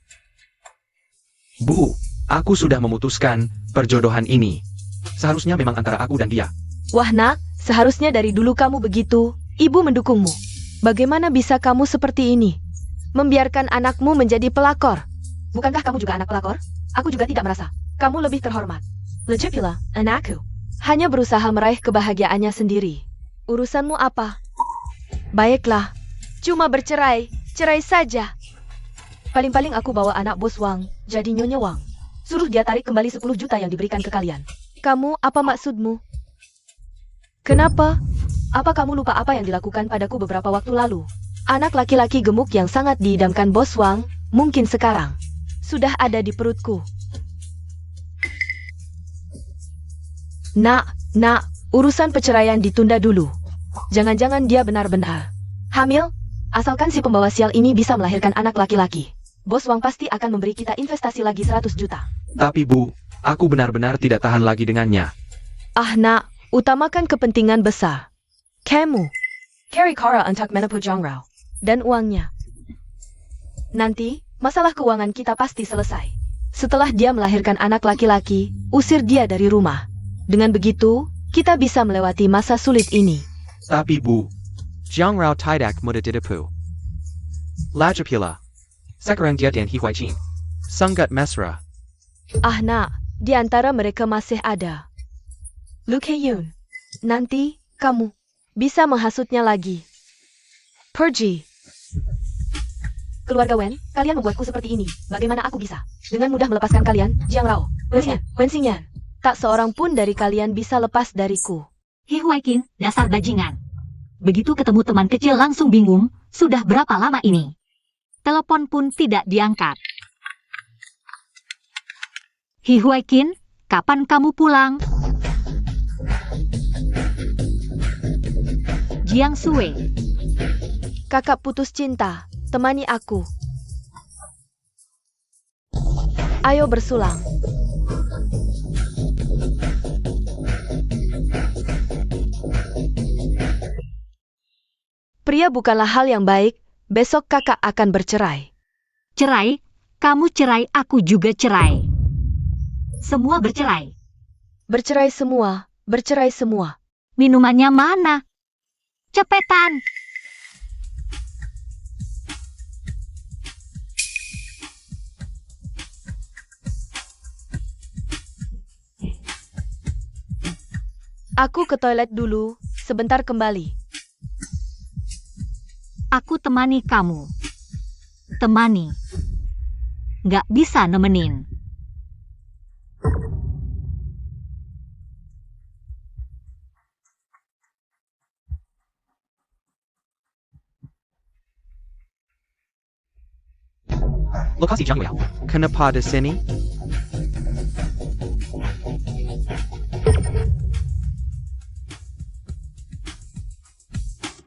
Speaker 4: Bu, aku sudah memutuskan perjodohan ini. Seharusnya memang antara aku dan dia.
Speaker 2: Wah nak, seharusnya dari dulu kamu begitu. Ibu mendukungmu. Bagaimana bisa kamu seperti ini? Membiarkan anakmu menjadi pelakor. Bukankah kamu juga anak pelakor? Aku juga tidak merasa. Kamu lebih terhormat. Lejepila, anakku. Hanya berusaha meraih kebahagiaannya sendiri. Urusanmu apa? Baiklah. Cuma bercerai. Cerai saja. Paling-paling aku bawa anak bos Wang, jadi Nyonya Wang. Suruh dia tarik kembali 10 juta yang diberikan ke kalian. Kamu, apa maksudmu? Kenapa? Apa kamu lupa apa yang dilakukan padaku beberapa waktu lalu? Anak laki-laki gemuk yang sangat diidamkan bos Wang, mungkin sekarang sudah ada di perutku. Nak, urusan perceraian ditunda dulu. Jangan-jangan dia benar-benar hamil? Asalkan si pembawa sial ini bisa melahirkan anak laki-laki. Bos Wang pasti akan memberi kita investasi lagi 100 juta.
Speaker 4: Tapi Bu, aku benar-benar tidak tahan lagi dengannya.
Speaker 2: Ah nak, utamakan kepentingan besar. Kamu, carry Kara untuk menempuh Zhang Rao. Dan uangnya. Nanti, masalah keuangan kita pasti selesai. Setelah dia melahirkan anak laki-laki, usir dia dari rumah. Dengan begitu, kita bisa melewati masa sulit ini.
Speaker 4: Tapi Bu,
Speaker 5: Jiang Rao tidak mudah ditipu. Lajapila. Sekarang dia dan Huai Qing sangat mesra.
Speaker 2: Ah nak, di antara mereka masih ada Lu Keyun. Nanti, kamu bisa menghasutnya lagi. Pergi. Keluarga Wen, kalian membuatku seperti ini. Bagaimana aku bisa dengan mudah melepaskan kalian, Jiang Rao, Wen Xingyan? Tak seorang pun dari kalian bisa lepas dariku.
Speaker 1: Huai Qing, dasar bajingan. Begitu ketemu teman kecil langsung bingung, sudah berapa lama ini? Telepon pun tidak diangkat. Hi Huaiqin, kapan kamu pulang? Jiang Sui,
Speaker 2: Kakak putus cinta, temani aku. Ayo bersulang. Pria bukanlah hal yang baik, besok kakak akan bercerai.
Speaker 1: cerai, kamu cerai, aku juga cerai. Semua bercerai.
Speaker 2: Bercerai semua, bercerai semua.
Speaker 1: Minumannya mana? Cepetan.
Speaker 2: Aku ke toilet dulu, sebentar kembali.
Speaker 1: Aku temani kamu. Temani. Nggak bisa nemenin.
Speaker 5: Lokasi Jiang Liao. Kenapa di sini?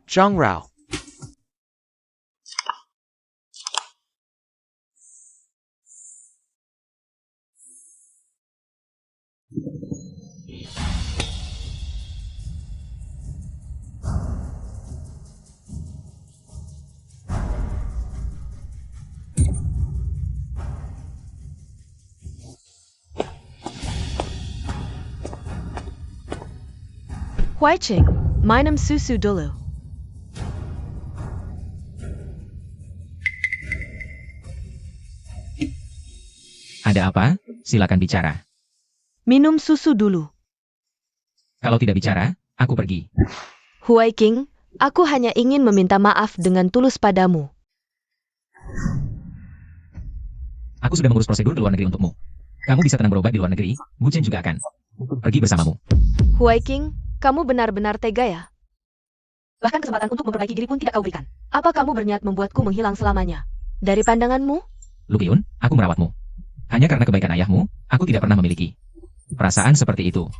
Speaker 5: Zhang Rao.
Speaker 2: Huaiqing, minum susu dulu.
Speaker 3: Ada apa? Silakan bicara.
Speaker 2: Minum susu dulu.
Speaker 3: Kalau tidak bicara, aku pergi.
Speaker 2: Huaiqing, aku hanya ingin meminta maaf dengan tulus padamu.
Speaker 3: Aku sudah mengurus prosedur ke luar negeri untukmu. Kamu bisa tenang berobat di luar negeri, Bu Chen juga akan pergi bersamamu.
Speaker 2: Huaiqing, kamu benar-benar tega ya? Bahkan kesempatan untuk memperbaiki diri pun tidak kau berikan. Apa kamu berniat membuatku menghilang selamanya? Dari pandanganmu?
Speaker 3: Lu Kyun, aku merawatmu. Hanya karena kebaikan ayahmu, aku tidak pernah memiliki perasaan seperti itu.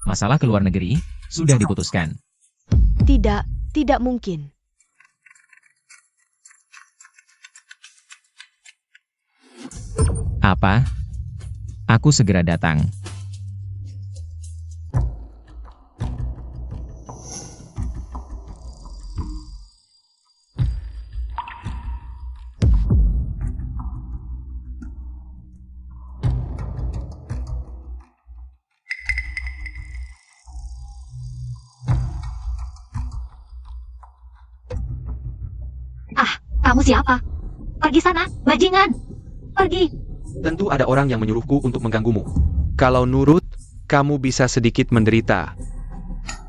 Speaker 3: Masalah ke luar negeri sudah diputuskan.
Speaker 2: Tidak, tidak mungkin.
Speaker 3: Apa? Aku segera datang.
Speaker 1: Kamu siapa? Pergi sana, bajingan. Pergi.
Speaker 4: Tentu ada orang yang menyuruhku untuk mengganggumu. Kalau nurut, kamu bisa sedikit menderita.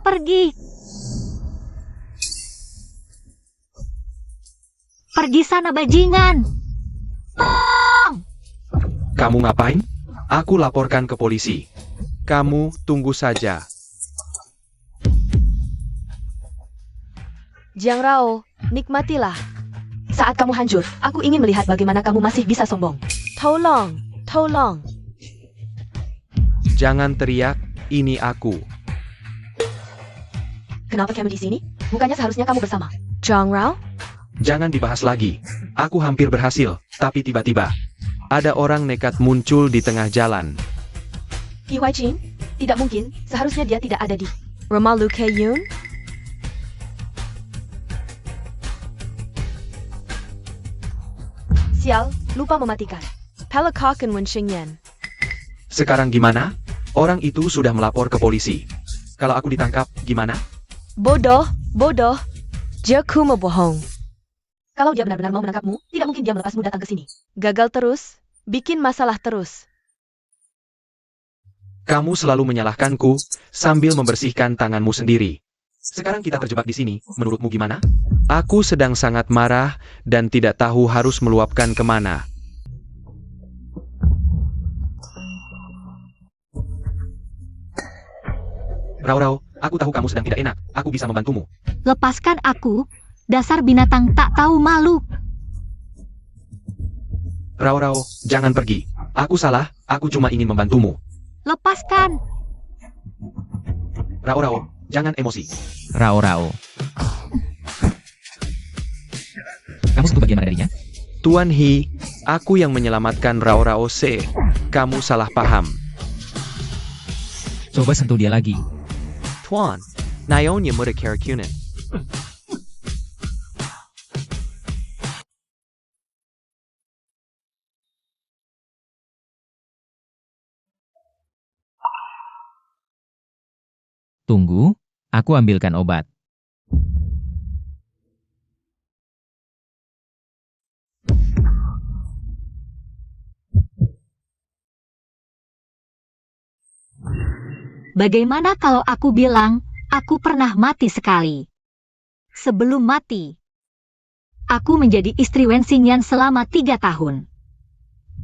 Speaker 1: Pergi. Pergi sana, bajingan.
Speaker 4: Kamu ngapain? Aku laporkan ke polisi. Kamu tunggu saja.
Speaker 2: Jiang Rao, nikmatilah. Saat kamu hancur, aku ingin melihat bagaimana kamu masih bisa sombong. Tolong, tolong.
Speaker 4: Jangan teriak, ini aku.
Speaker 2: Kenapa kamu di sini? Bukannya seharusnya kamu bersama Jiang Rao?
Speaker 4: Jangan dibahas lagi. Aku hampir berhasil, tapi tiba-tiba ada orang nekat muncul di tengah jalan.
Speaker 2: Hi Huaiqing? Tidak mungkin, seharusnya dia tidak ada di rumah Lu Keiyun. Sial, lupa mematikan. Pelakakan Wen Xingyan.
Speaker 4: Sekarang gimana? Orang itu sudah melapor ke polisi. Kalau aku ditangkap, gimana?
Speaker 2: Bodoh, bodoh. Dia cuma bohong. Kalau dia benar-benar mau menangkapmu, tidak mungkin dia melepasmu datang ke sini. Gagal terus, bikin masalah terus.
Speaker 4: Kamu selalu menyalahkanku, sambil membersihkan tanganmu sendiri. Sekarang kita terjebak di sini, menurutmu gimana? Aku sedang sangat marah, dan tidak tahu harus meluapkan kemana. Rao, aku tahu kamu sedang tidak enak, aku bisa membantumu.
Speaker 1: Lepaskan aku, dasar binatang tak tahu malu.
Speaker 4: Rao, jangan pergi. Aku salah, Aku cuma ingin membantumu.
Speaker 1: Lepaskan.
Speaker 4: Rao-Rao, jangan emosi.
Speaker 3: Rao-Rao. Kamu sentuh bagian mana darinya?
Speaker 4: Tuan He, aku yang menyelamatkan Rao-Rao C. Kamu salah paham.
Speaker 3: Coba sentuh dia lagi.
Speaker 5: Tuan, Nyonya muda karakunan.
Speaker 3: Tunggu, aku ambilkan obat.
Speaker 1: Bagaimana kalau aku bilang, aku pernah mati sekali? Sebelum mati, aku menjadi istri Wen Xingyan selama 3 tahun.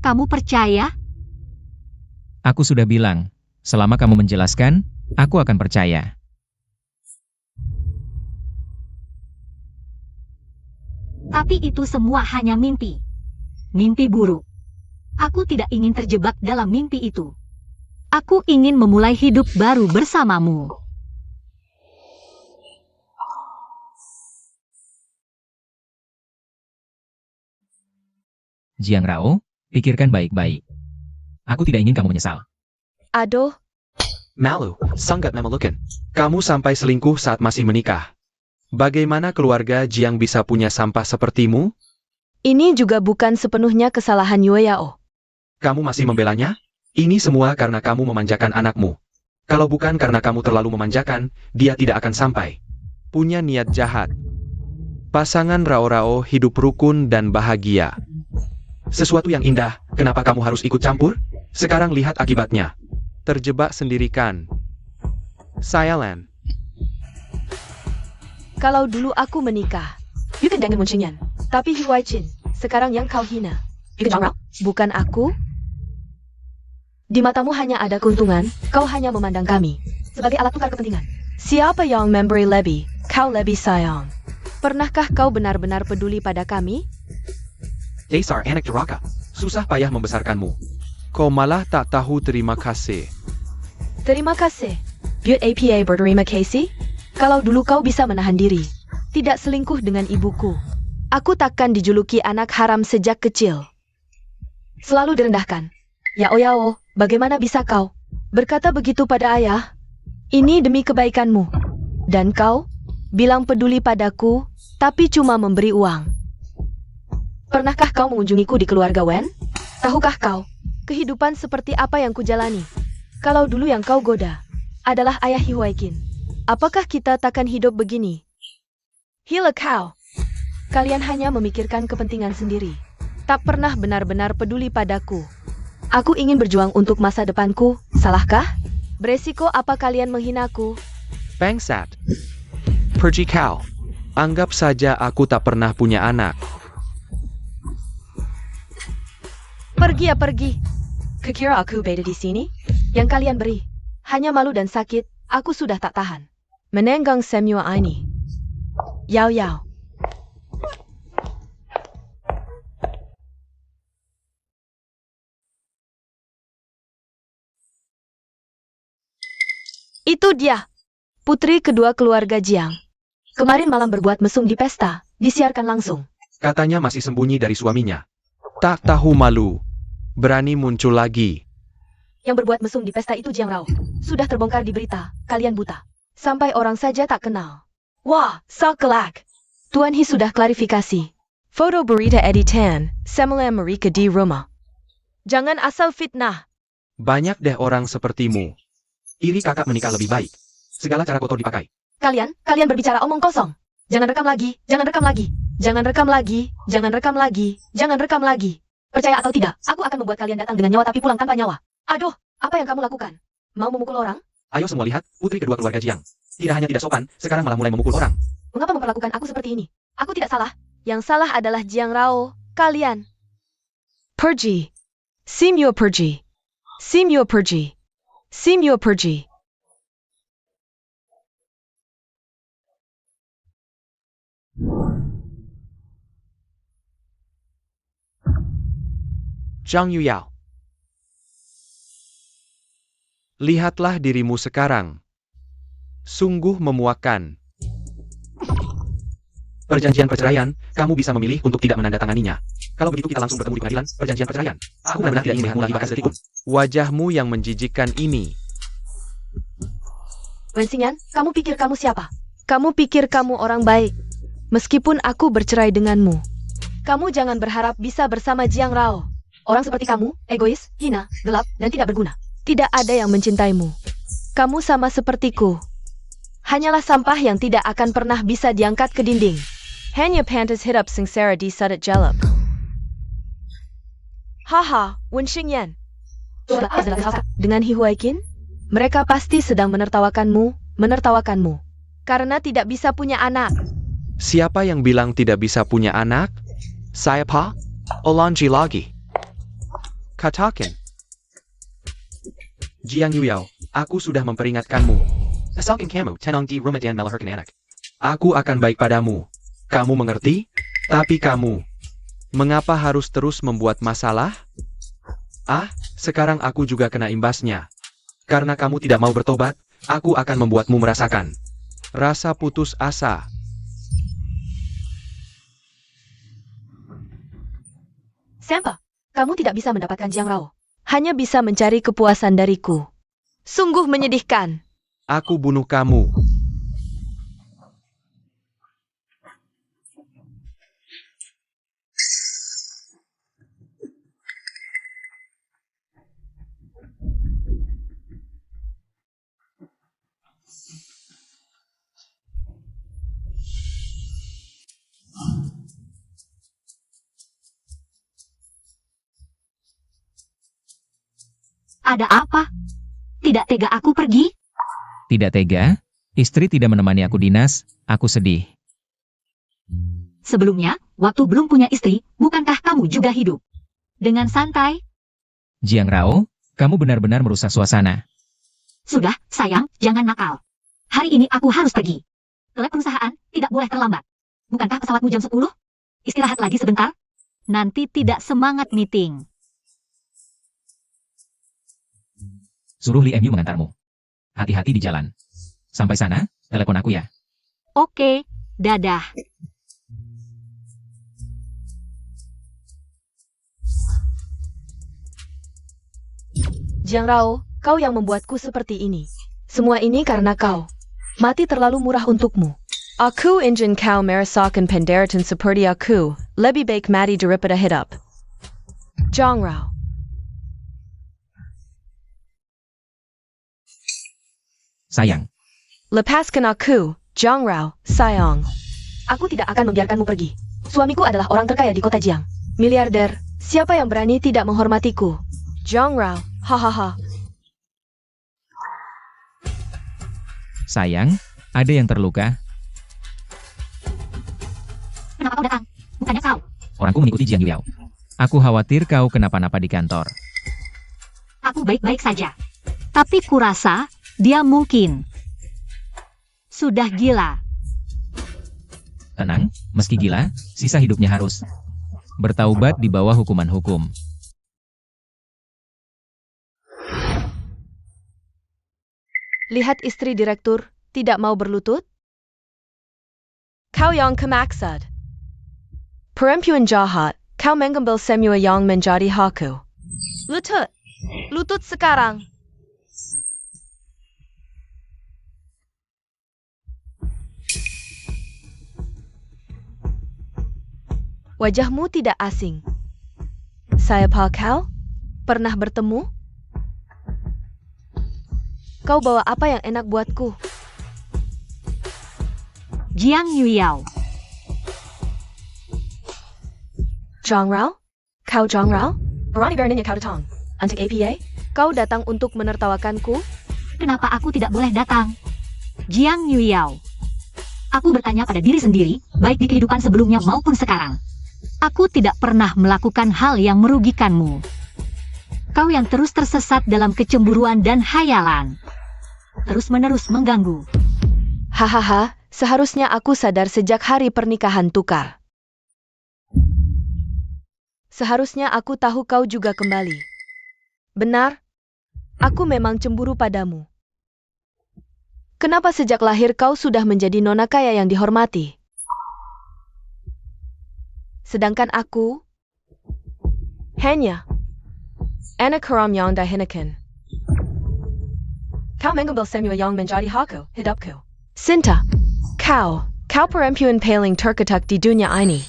Speaker 1: Kamu percaya?
Speaker 3: Aku sudah bilang, selama kamu menjelaskan, aku akan percaya.
Speaker 1: Tapi itu semua hanya mimpi. Mimpi buruk. Aku tidak ingin terjebak dalam mimpi itu. Aku ingin memulai hidup baru bersamamu.
Speaker 3: Jiang Rao, pikirkan baik-baik. Aku tidak ingin kamu menyesal.
Speaker 2: Aduh,
Speaker 4: Malu, sangat memalukan. Kamu sampai selingkuh saat masih menikah. Bagaimana keluarga Jiang bisa punya sampah sepertimu?
Speaker 2: ini juga bukan sepenuhnya kesalahan Yue Yao.
Speaker 4: Kamu masih membelanya? Ini semua karena kamu memanjakan anakmu. Kalau bukan karena kamu terlalu memanjakan, dia tidak akan sampai. Punya niat jahat. Pasangan Rao-Rao hidup rukun dan bahagia. Sesuatu yang indah, kenapa kamu harus ikut campur? Sekarang lihat akibatnya. Terjebak sendirikan. Sayalan.
Speaker 2: Kalau dulu aku menikah, you kan dengan Muncinyan. Tapi Huai Chin, sekarang yang kau hina. Bukan aku? Di matamu hanya ada keuntungan, kau hanya memandang kami sebagai alat tukar kepentingan. Siapa yang memberi lebih, kau lebih sayang. Pernahkah kau benar-benar peduli pada kami?
Speaker 4: Dasar anak durhaka. Susah payah membesarkanmu. Kau malah tak tahu terima kasih.
Speaker 2: Terima kasih. Buat APA berterima kasih. Kalau dulu kau bisa menahan diri, tidak selingkuh dengan ibuku, aku takkan dijuluki anak haram sejak kecil. Selalu direndahkan. Yao Yao, bagaimana bisa kau berkata begitu pada ayah? Ini demi kebaikanmu. Dan kau bilang peduli padaku, tapi cuma memberi uang. Pernahkah kau mengunjungiku di keluarga Wen? Tahukah kau, kehidupan seperti apa yang kujalani? Kalau dulu yang kau goda adalah ayah Hiwaikin, apakah kita takkan hidup begini? Hila kau. Kalian hanya memikirkan kepentingan sendiri. Tak pernah benar-benar peduli padaku. Aku ingin berjuang untuk masa depanku, salahkah? Beresiko apa kalian menghinaku?
Speaker 4: Bangsat. Pergi kau. Anggap saja aku tak pernah punya anak.
Speaker 2: Pergi ya pergi. Kekira aku beda di sini? Yang kalian beri hanya malu dan sakit, aku sudah tak tahan. Menenggang semua ini. Yao Yao. Itu dia, putri kedua keluarga Jiang. Kemarin malam berbuat mesum di pesta, disiarkan langsung.
Speaker 4: Katanya masih sembunyi dari suaminya. Tak tahu malu. Berani muncul lagi.
Speaker 2: Yang berbuat mesum di pesta itu Jiang Rao. Sudah terbongkar di berita, kalian buta. Sampai orang saja tak kenal. Wah, so kelak. Tuan He sudah klarifikasi. Foto berita editan, semalam mereka di rumah. Jangan asal fitnah.
Speaker 4: Banyak deh orang sepertimu. Iri kakak menikah lebih baik. Segala cara kotor dipakai.
Speaker 2: Kalian berbicara omong kosong. Jangan rekam lagi, jangan rekam lagi. Jangan rekam lagi, jangan rekam lagi, jangan rekam lagi. Percaya atau tidak, aku akan membuat kalian datang dengan nyawa tapi pulang tanpa nyawa. Aduh, apa yang kamu lakukan? Mau memukul orang?
Speaker 4: Ayo semua lihat, putri kedua keluarga Jiang. Tidak hanya tidak sopan, sekarang malah mulai memukul orang.
Speaker 2: Mengapa memperlakukan aku seperti ini? Aku tidak salah. Yang salah adalah Jiang Rao, kalian. Pergi. Simyo pergi. Simyo pergi. Simyo pergi.
Speaker 5: Zhang Yuyao.
Speaker 4: Lihatlah dirimu sekarang. Sungguh memuakkan. Perjanjian perceraian, kamu bisa memilih untuk tidak menandatanganinya. Kalau begitu kita langsung bertemu di pengadilan perjanjian perceraian. Aku benar-benar tidak ingin melihatmu lagi bahkan sedetik pun. Wajahmu yang menjijikkan ini.
Speaker 2: Wen Xingyan, kamu pikir kamu siapa? Kamu pikir kamu orang baik. Meskipun aku bercerai denganmu. Kamu jangan berharap bisa bersama Jiang Rao. Orang seperti kamu, egois, hina, gelap, dan tidak berguna. Tidak ada yang mencintaimu. Kamu sama sepertiku. Hanyalah sampah yang tidak akan pernah bisa diangkat ke dinding. Hanya pantas hidup sengsara di sadat jalap. Haha, Wen Xingyan. Dengan He Huaiqin, mereka pasti sedang menertawakanmu. Karena tidak bisa punya anak.
Speaker 4: Siapa yang bilang tidak bisa punya anak? Saya pa? Olanji lagi. Katakan. Jiang Yuyao, aku sudah memperingatkanmu. Asalkan kamu tenang di rumah dan melahirkan anak. Aku akan baik padamu. Kamu mengerti? Tapi kamu, mengapa harus terus membuat masalah? Sekarang aku juga kena imbasnya. Karena kamu tidak mau bertobat, aku akan membuatmu merasakan rasa putus asa.
Speaker 2: Siapa? Kamu tidak bisa mendapatkan Jiang Rao. Hanya bisa mencari kepuasan dariku. Sungguh menyedihkan.
Speaker 4: Aku bunuh kamu.
Speaker 1: Ada apa? Tidak tega aku pergi?
Speaker 3: Tidak tega? Istri tidak menemani aku dinas, aku sedih.
Speaker 1: Sebelumnya, waktu belum punya istri, bukankah kamu juga hidup dengan santai?
Speaker 3: Jiang Rao, kamu benar-benar merusak suasana.
Speaker 1: Sudah, sayang, jangan nakal. Hari ini aku harus pergi. Ke lab perusahaan, tidak boleh terlambat. Bukankah pesawatmu jam 10? Istirahat lagi sebentar. Nanti tidak semangat meeting.
Speaker 3: Suruh Li Mu mengantarmu. Hati-hati di jalan. Sampai sana, telepon aku ya.
Speaker 1: Oke, dadah.
Speaker 2: Jiang Rao, kau yang membuatku seperti ini. Semua ini karena kau. Mati terlalu murah untukmu. Aku ingin kau merasakan penderitaan seperti aku. Lebih baik mati daripada hidup. Jiang Rao.
Speaker 3: Sayang,
Speaker 2: Lepaskan aku, Jiang Rao, sayang. Aku tidak akan membiarkanmu pergi. Suamiku adalah orang terkaya di kota Jiang. Miliarder, siapa yang berani tidak menghormatiku? Jiang Rao, hahaha.
Speaker 3: sayang, ada yang terluka.
Speaker 1: Kenapa kau datang? Bukannya kau.
Speaker 3: Orangku mengikuti Jiang Yuyao. Aku khawatir kau kenapa-napa di kantor.
Speaker 1: Aku baik-baik saja. Tapi kurasa, dia mungkin sudah gila.
Speaker 3: Tenang, meski gila, sisa hidupnya harus bertaubat di bawah hukuman hukum.
Speaker 2: Lihat istri direktur tidak mau berlutut? Kau yang kemaksud. Perempuan jahat, kau mengambil semua yang menjadi hakku. Lutut. Lutut sekarang. Wajahmu tidak asing. Siapa kau? Pernah bertemu? Kau bawa apa yang enak buatku?
Speaker 1: Jiang Yuyao.
Speaker 2: Jiang Rao? Kau Jiang Rao? Berani beraninya kau datang. Untuk APA? Kau datang untuk menertawakanku?
Speaker 1: Kenapa aku tidak boleh datang? Jiang Yuyao. Aku bertanya pada diri sendiri, baik di kehidupan sebelumnya maupun sekarang. Aku tidak pernah melakukan hal yang merugikanmu. Kau yang terus tersesat dalam kecemburuan dan hayalan. Terus-menerus mengganggu.
Speaker 2: Hahaha, seharusnya aku sadar sejak hari pernikahan tukar. Seharusnya aku tahu kau juga kembali. Benar? Aku memang cemburu padamu. Kenapa sejak lahir kau sudah menjadi nona kaya yang dihormati? Sedangkan aku hanya anak haram yang dihinakan. Kau mengambil semua yang menjadi hakku, hidupku. Sinta, kau perempuan paling terkutuk di dunia ini.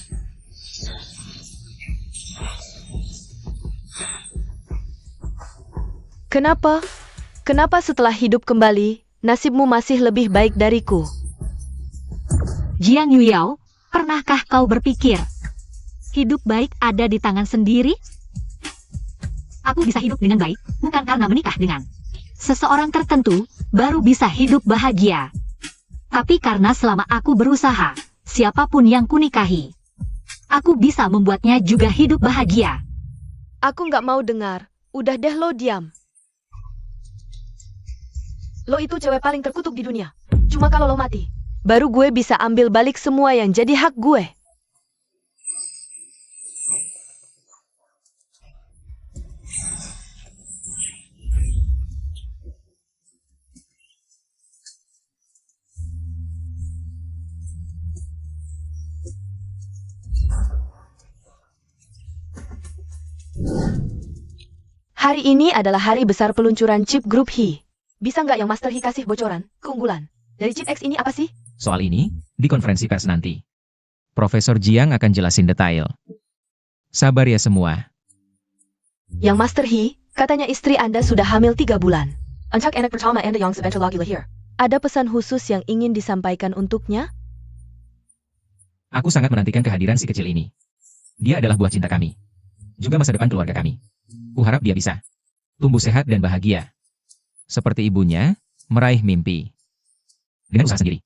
Speaker 2: Kenapa setelah hidup kembali, nasibmu masih lebih baik dariku?
Speaker 1: Jiang Yuyao, pernahkah kau berpikir, hidup baik ada di tangan sendiri? Aku bisa hidup dengan baik, bukan karena menikah dengan seseorang tertentu, baru bisa hidup bahagia. Tapi karena selama aku berusaha, siapapun yang kunikahi, aku bisa membuatnya juga hidup bahagia.
Speaker 2: Aku nggak mau dengar. Udah deh lo diam. Lo itu cewek paling terkutuk di dunia. Cuma kalau lo mati, baru gue bisa ambil balik semua yang jadi hak gue. Hari ini adalah hari besar peluncuran chip grup Hi. Bisa nggak yang Master Hi kasih bocoran, keunggulan dari chip X ini apa sih?
Speaker 3: Soal ini, di konferensi pers nanti. Profesor Jiang akan jelasin detail. Sabar ya semua.
Speaker 2: Yang Master Hi, katanya istri Anda sudah hamil 3 bulan. Ancak anak pertama Anda yang sebentar lagi lahir. Ada pesan khusus yang ingin disampaikan untuknya?
Speaker 3: Aku sangat menantikan kehadiran si kecil ini. Dia adalah buah cinta kami. Juga masa depan keluarga kami. Kuharap dia bisa tumbuh sehat dan bahagia. Seperti ibunya, meraih mimpi. Dengan usaha sendiri.